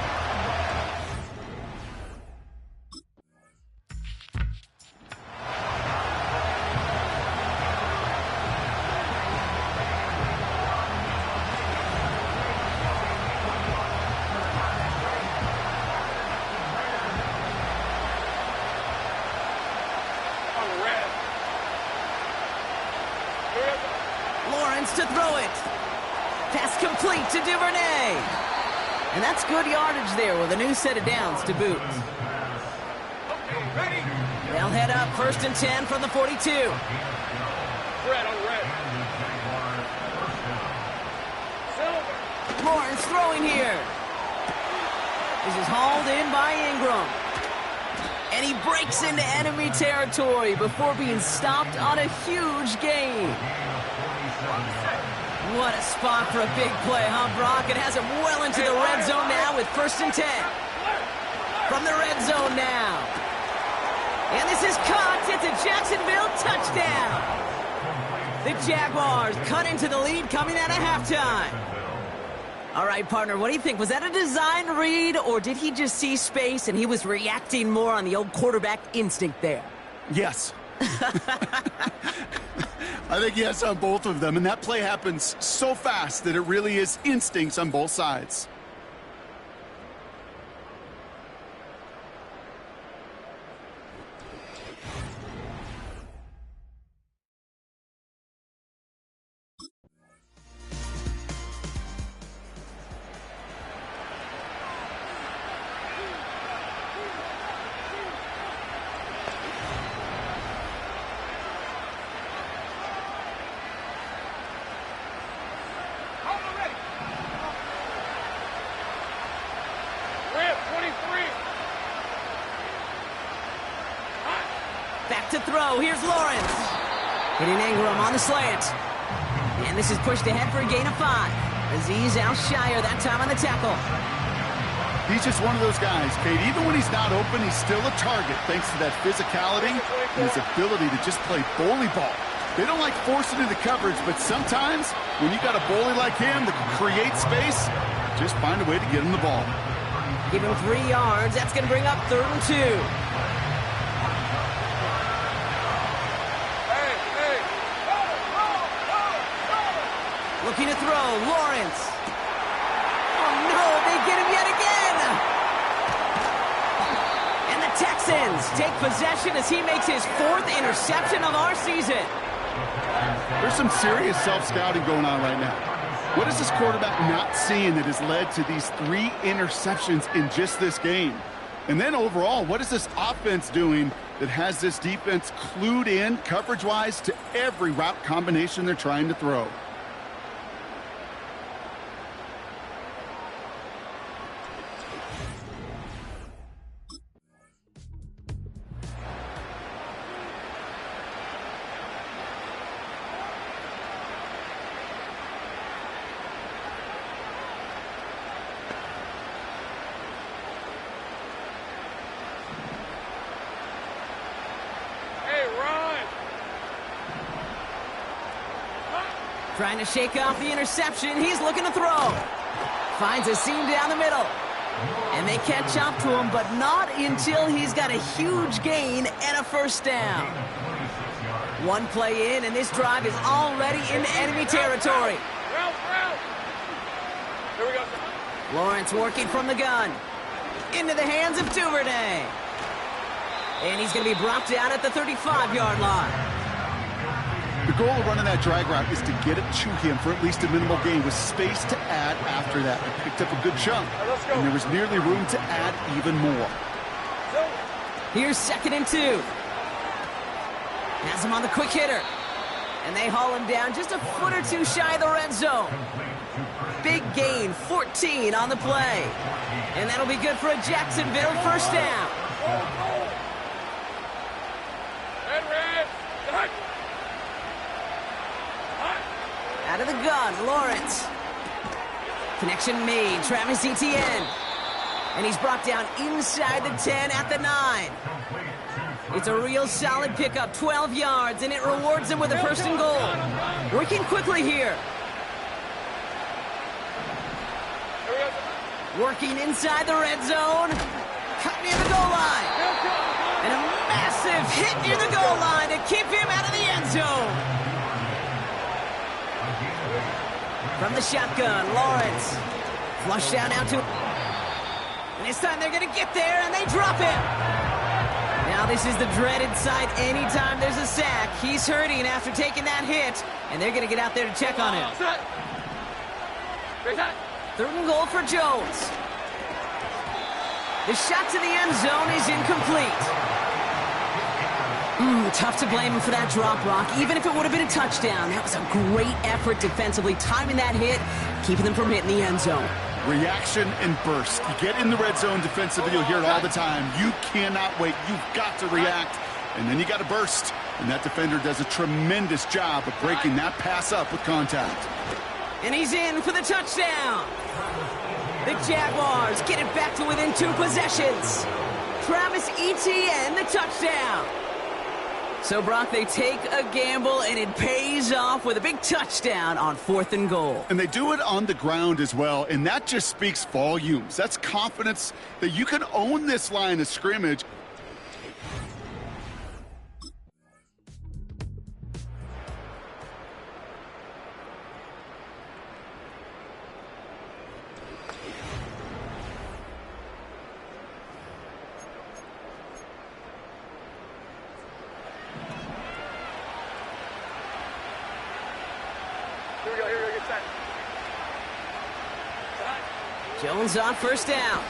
To throw it. Pass complete to Duvernay. And that's good yardage there with a new set of downs to boot. They'll head up 1st and 10 from the 42. Lawrence throwing here. This is hauled in by Ingram. And he breaks into enemy territory before being stopped on a huge gain. What a spot for a big play, huh, Brock? It has him well into the red zone now with 1st and 10. From the red zone now. And this is caught. It's a Jacksonville touchdown. The Jaguars cut into the lead coming out of halftime. All right, partner, what do you think? Was that a design read, or did he just see space and he was reacting more on the old quarterback instinct there? Yes. I think yes on both of them, and that play happens so fast that it really is instincts on both sides. back to throw. Here's Lawrence. Hitting Ingram on the slant. And this is pushed ahead for a gain of 5. Aziz Al-Shire that time on the tackle. He's just one of those guys, Kate. Even when he's not open, he's still a target thanks to that physicality and his ability to just play bully ball. They don't like forcing into coverage, but sometimes when you got a bully like him that can create space, just find a way to get him the ball. Give him 3 yards. That's going to bring up 3rd and 2. Looking to throw, Lawrence. Oh no, they get him yet again. And the Texans take possession as he makes his 4th interception of our season. There's some serious self-scouting going on right now. What is this quarterback not seeing that has led to these 3 interceptions in just this game? And then overall, what is this offense doing that has this defense clued in coverage-wise to every route combination they're trying to throw? Trying to shake off the interception. He's looking to throw. Finds a seam down the middle. And they catch up to him, but not until he's got a huge gain and a 1st down. 1 play in, and this drive is already into enemy territory. Here we go. Lawrence working from the gun. Into the hands of Duvernay. And he's going to be brought down at the 35-yard line. The goal of running that drag route is to get it to him for at least a minimal gain with space to add after that. He picked up a good chunk, and there was nearly room to add even more. Here's 2nd and 2. Has him on the quick hitter. And they haul him down just a foot or 2 shy of the red zone. Big gain, 14 on the play. And that'll be good for a Jacksonville 1st down. Out of the gun, Lawrence. Connection made, Travis Etienne. And he's brought down inside the 10 at the 9. It's a real solid pickup, 12 yards, and it rewards him with a 1st and goal. Working quickly here. Working inside the red zone. Cut near the goal line. And a massive hit near the goal line to keep him out of the end zone. From the shotgun, Lawrence. Flush down out to... And this time they're going to get there, and they drop him. Now this is the dreaded sight anytime there's a sack. He's hurting after taking that hit, and they're going to get out there to check on him. 3rd and goal for Jones. The shot to the end zone is incomplete. Tough to blame him for that drop, Rock. Even if it would have been a touchdown, that was a great effort defensively, timing that hit, keeping them from hitting the end zone. Reaction and burst. You get in the red zone defensively, you'll hear it all the time. You cannot wait. You've got to react, and then you got to burst. And that defender does a tremendous job of breaking that pass up with contact. And he's in for the touchdown. The Jaguars get it back to within 2 possessions. Travis Etienne, the touchdown. So, Brock, they take a gamble, and it pays off with a big touchdown on 4th and goal. And they do it on the ground as well, and that just speaks volumes. That's confidence that you can own this line of scrimmage. Jones on 1st down.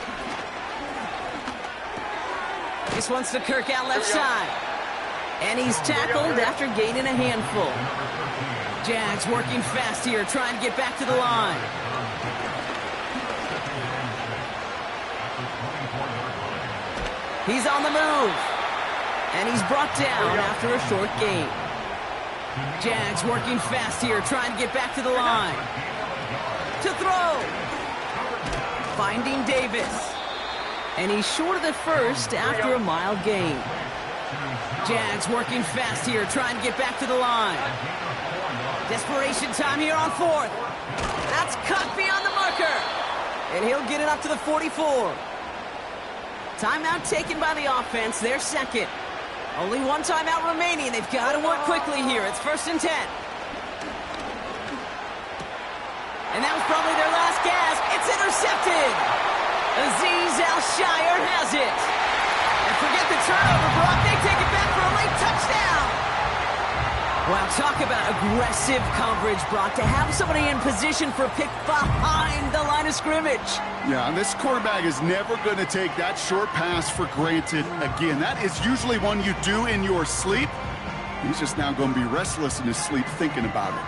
This one's to Kirk out left side. And he's tackled after gaining a handful. Jags working fast here, trying to get back to the line. He's on the move. And he's brought down after a short gain. Jags working fast here, trying to get back to the line. To throw. Finding Davis. And he's short of the first after a mild gain. Jags working fast here, trying to get back to the line. Desperation time here on fourth. That's cut beyond the marker. And he'll get it up to the 44. Timeout taken by the offense, their second. Only one timeout remaining. They've got to work quickly here. It's 1st and 10. And that was probably their last gasp. It's intercepted. Azeez Al-Shaair has it. And forget the turnover, Brock. They take it back for a late touchdown. Wow, talk about aggressive coverage, Brock. To have somebody in position for a pick behind the line of scrimmage. Yeah, and this quarterback is never going to take that short pass for granted again. That is usually one you do in your sleep. He's just now going to be restless in his sleep thinking about it.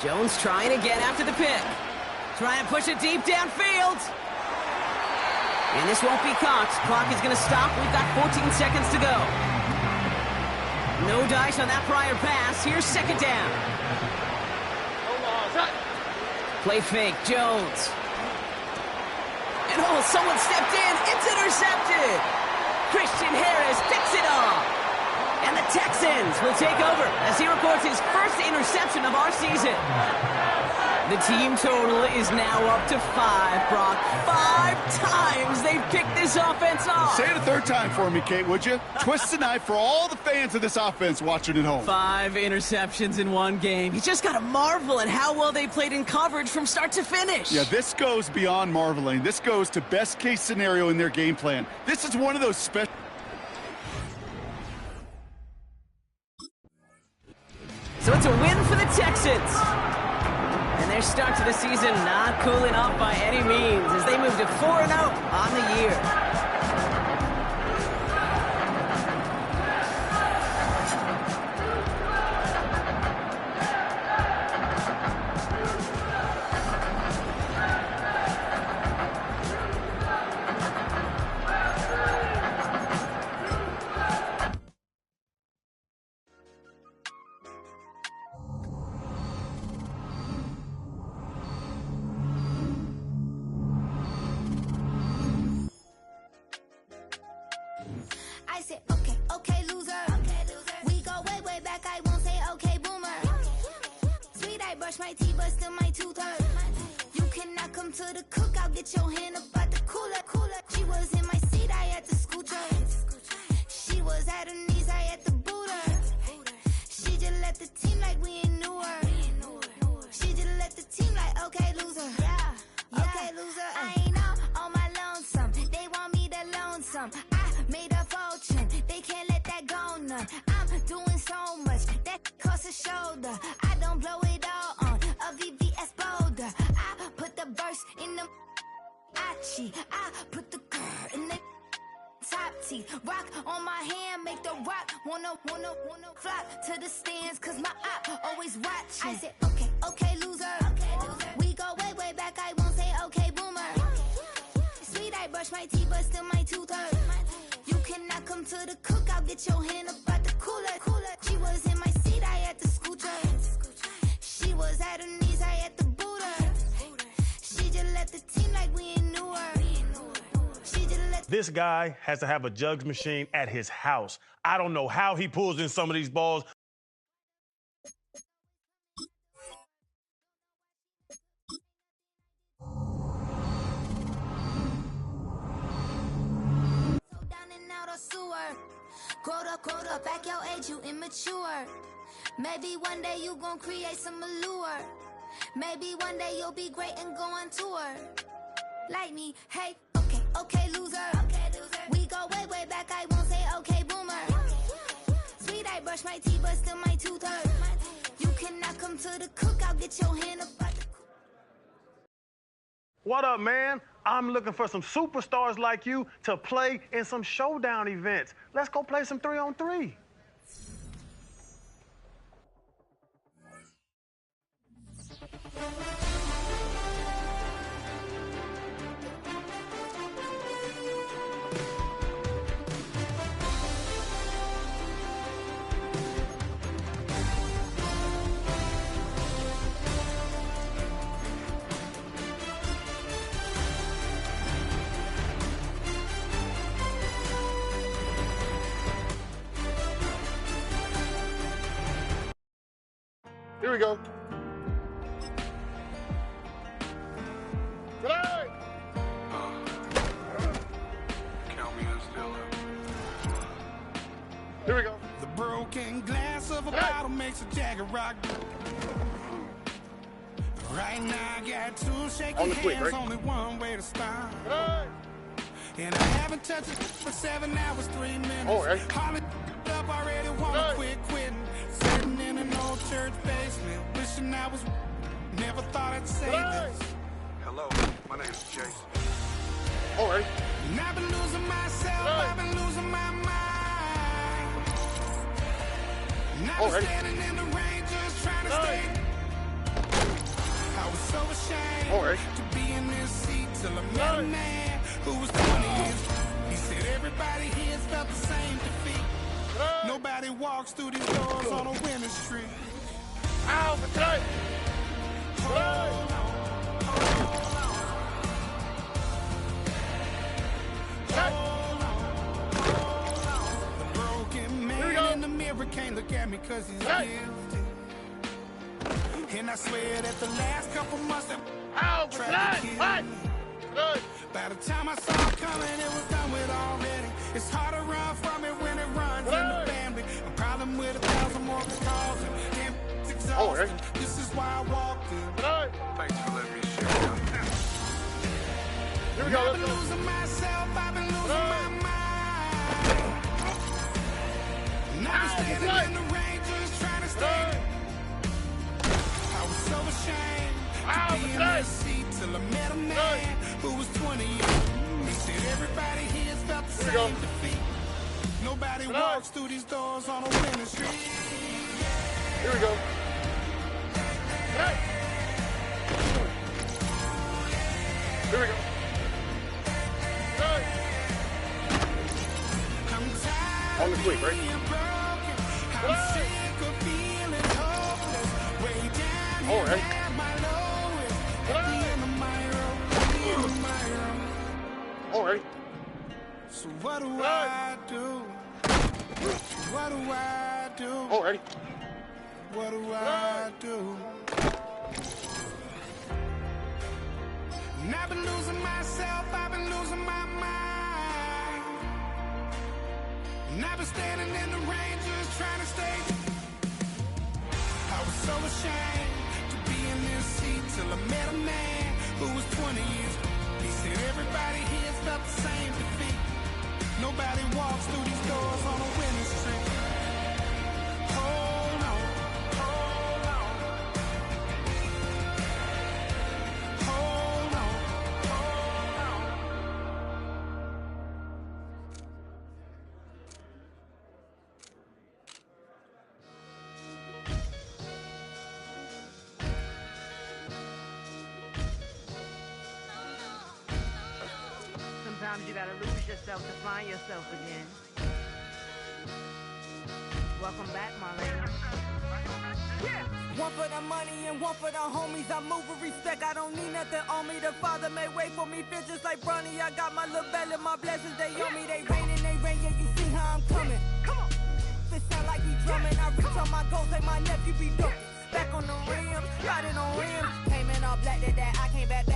Jones trying again after the pick. Trying to push it deep downfield. And this won't be caught. Clock is going to stop. We've got 14 seconds to go. No dice on that prior pass. Here's second down. Play fake, Jones. And someone stepped in. It's intercepted. Christian Harris picks it off. And the Texans will take over as he records his first interception of our season. The team total is now up to 5, Brock. 5 times they've picked this offense off. Say it a third time for me, Kate, would you? Twist the knife for all the fans of this offense watching at home. 5 interceptions in one game. You just got to marvel at how well they played in coverage from start to finish. Yeah, this goes beyond marveling. This goes to best case scenario in their game plan. This is one of those special... So it's a win for the Texans. And their start to the season not cooling off by any means as they move to 4-0 on the year. I said, okay, loser. We go way back, I won't say okay, boomer. Sweet, I brush my teeth, but still my tooth hurt. You cannot come to the cookout, get your hand up at the cooler. She was in my seat, I had to scoot her. She was at her knees, I had to boot her. She just let the team like we ain't knew her. She just let the team like, okay, loser. Okay, loser. I ain't on my lonesome. They want me to loan some. I made a fortune. They can't let that go none. I'm doing so much that costs a shoulder. I don't blow it all on a VVS boulder. I put the verse in the I put the girl in the top teeth. Rock on my hand, make the rock wanna flop to the stands, cause my eye always watching. I said, okay, loser. We go way back, I won't say okay, boomer. Sweet, I brush my teeth, but still my tooth hurt. You cannot come to the cookout, get your hand up at the cooler. She was in my seat, I had to scoot her. She was at her knees, I had to boot her. She just let the team like we ain't knew her. This guy has to have a jugs machine at his house. I don't know how he pulls in some of these balls. Down and out of sewer. Growed up, back your age, you immature. Maybe one day you gon' create some allure. Maybe one day you'll be great and go on tour. Like me, hey, okay, loser. We go way back, I won't say okay, boomer. Sweet, I brush my teeth, but still my tooth hurt. You cannot come to the cookout, get your hand up by the... What up, man? I'm looking for some superstars like you to play in some showdown events. Let's go play some 3-on-3. Here we go. Tonight. Count me in still. Here we go. The broken glass of a bottle makes a Jagger rock. Right now I got two shaky On the hands, quick, right? only one way to start. Tonight. And I haven't touched it for 7 hours, 3 minutes. All right. Holly up already, wanna quit quitting. Sitting in an old church basement, wishing I was. Never thought I'd say this. Hello, my name is Jason. All right. And I've been losing myself, I've been losing my mind. And I've been standing in the rain just trying to stay. I was so ashamed to be in this seat till I met a man who was 20 years. He said everybody here's felt the same defeat. Nobody walks through these doors on a winning streak. Ow, for tonight. The broken man in the mirror can't look at me cause he's guilty. And I swear that the last couple months that tried to kill me. By the time I saw it coming, it was done with already. It's hard to run from it when it runs in the family. A problem with 1,000 more calls and damn, it's exhausting. This is why I walked in. Thanks for letting me share down. Here we go. I've been losing myself, I've been losing my mind. And I've been standing in the rain just trying to stay. I was so ashamed to be in this seat till I met a man who was 20 years. He said everybody here's felt the same defeat. Nobody walks through these doors on a winning streak. Here we go. Here we go. On the quick, right? I'm sick of feeling hopeless. Way down All right. here at my lowest. At the end of my road, at the end of my road. All right. So what do I do? What do I do? All right. What do I do? And I've been losing myself, I've been losing my mind. And I've been standing in the rain just trying to stay. I was so ashamed to be in this seat till I met a man who was 20 years. He said everybody here's felt the same defeat. Nobody walks through these doors on a winning streak. Hold on, hold on. Hold on, hold on. Sometimes you gotta lose yourself to find yourself again. Welcome back, Marlena. Yeah. One for the money and one for the homies. I move with respect, I don't need nothing on me. The Father may wait for me, feel just like Bronny. I got my little belly, my blessings, they on me. They rain and they rain, yeah, you see how I'm coming. Come on. This sound like we drumming. I reach on my goals, like my nephew be dope. Back on the rim, riding on rim. Came in all black to that, I came back to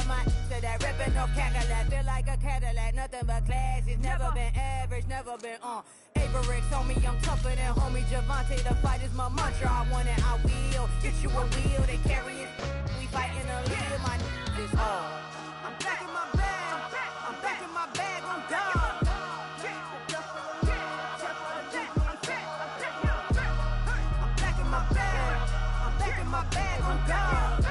my to that ripping off Cadillac. Feel like a Cadillac, nothing but class. It's never been average, never been on. Memorex on me, I'm tougher than homie Javante. The fight is my mantra. I want it, I will. Get you a wheel, they carry it. We fighting a lead, my is all. I'm back in my bag. I'm back in my bag on God. I'm back in my bag. I'm back in my bag on God.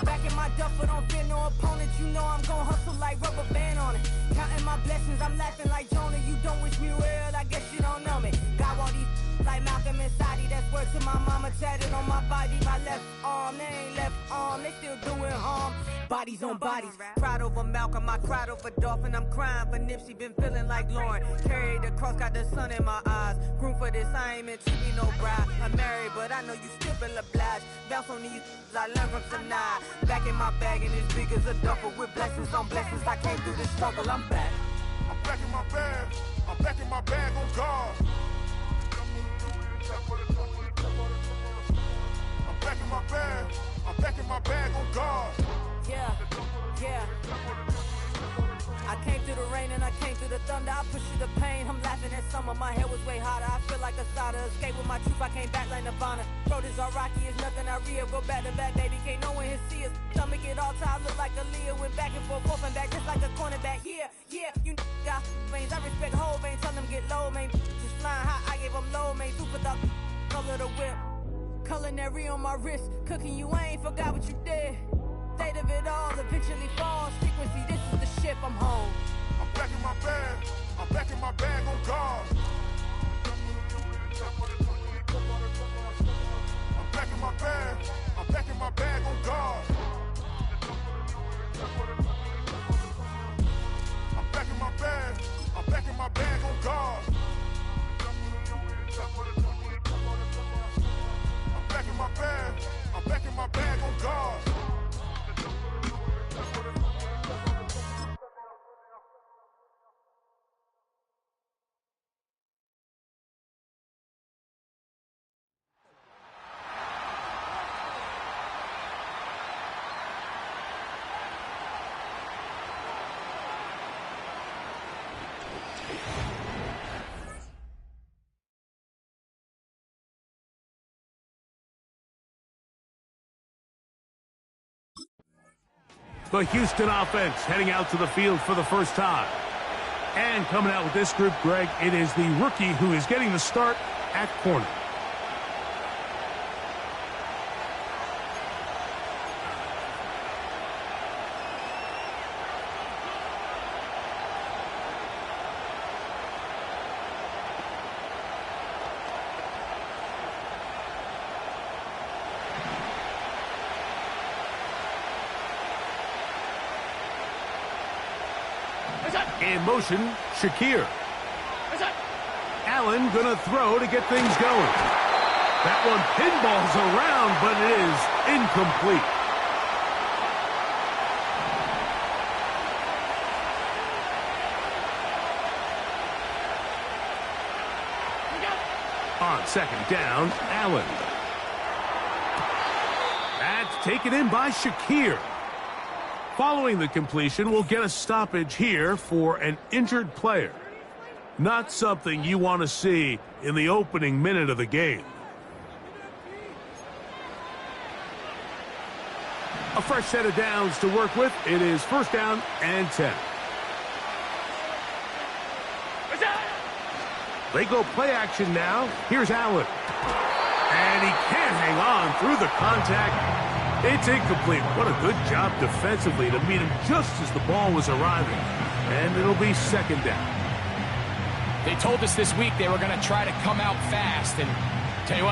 Back in my duffel, don't fear no opponent. You know I'm gon' hustle like rubber band on it. Counting my blessings, I'm laughing like Jonah. You don't wish me well, I guess you don't know me. Got all these like Malcolm and Sadie. That's word to my mama, tatted on my body. My left arm, they ain't left arm, they still doing harm. Bodies on bodies. Cried over Malcolm, I cried over Dolphin. I'm crying for Nipsey, been feeling like Lauren. Carried the cross, got the sun in my eyes. Room for this, I ain't meant to be no bride. I'm married, but I know you still feel obliged. Bounce on these, I learned from tonight. Back in my bag, and it's big as a duffel. With blessings on blessings, I came through the struggle, I'm back. I'm back in my bag. I'm back in my bag on God. I'm back in my bag. I'm back in my bag on God. Yeah, yeah. I came through the rain and I came through the thunder. I pushed through the pain. I'm laughing at summer. My hair was way hotter. I feel like a soda. Escape with my truth. I came back like Nirvana. Throat is all rocky. It's nothing I real. Go back to back, baby. Can't no one here see us. Stomach it all tied. Look like a Leah. Went back and forth and back just like a cornerback. Yeah, yeah. You got veins. I respect whole veins. Tell them get low, man. Just flying high. I gave them low, man. Super the color the whip. Culinary on my wrist. Cooking you. I ain't forgot what you did. State of it all eventually falls. Frequency, this is the ship, I'm home. I'm back in my bag. I'm back in my bag on God. I'm back in my bag. I'm back in my bag on God. I'm back in my bag. I'm back in my bag on God. I'm back in my bag. I'm back in my bag on God. The Houston offense heading out to the field for the first time. And coming out with this group, Greg, it is the rookie who is getting the start at corner. In motion, Shakir. Allen gonna throw to get things going. That one pinballs around, but it is incomplete. On second down, Allen. That's taken in by Shakir. Following the completion, we'll get a stoppage here for an injured player. Not something you want to see in the opening minute of the game. A fresh set of downs to work with. It is first down and 10. They go play action now. Here's Allen. And he can't hang on through the contact. It's incomplete. What a good job defensively to meet him just as the ball was arriving. And it'll be second down. They told us this week they were going to try to come out fast. And tell you what,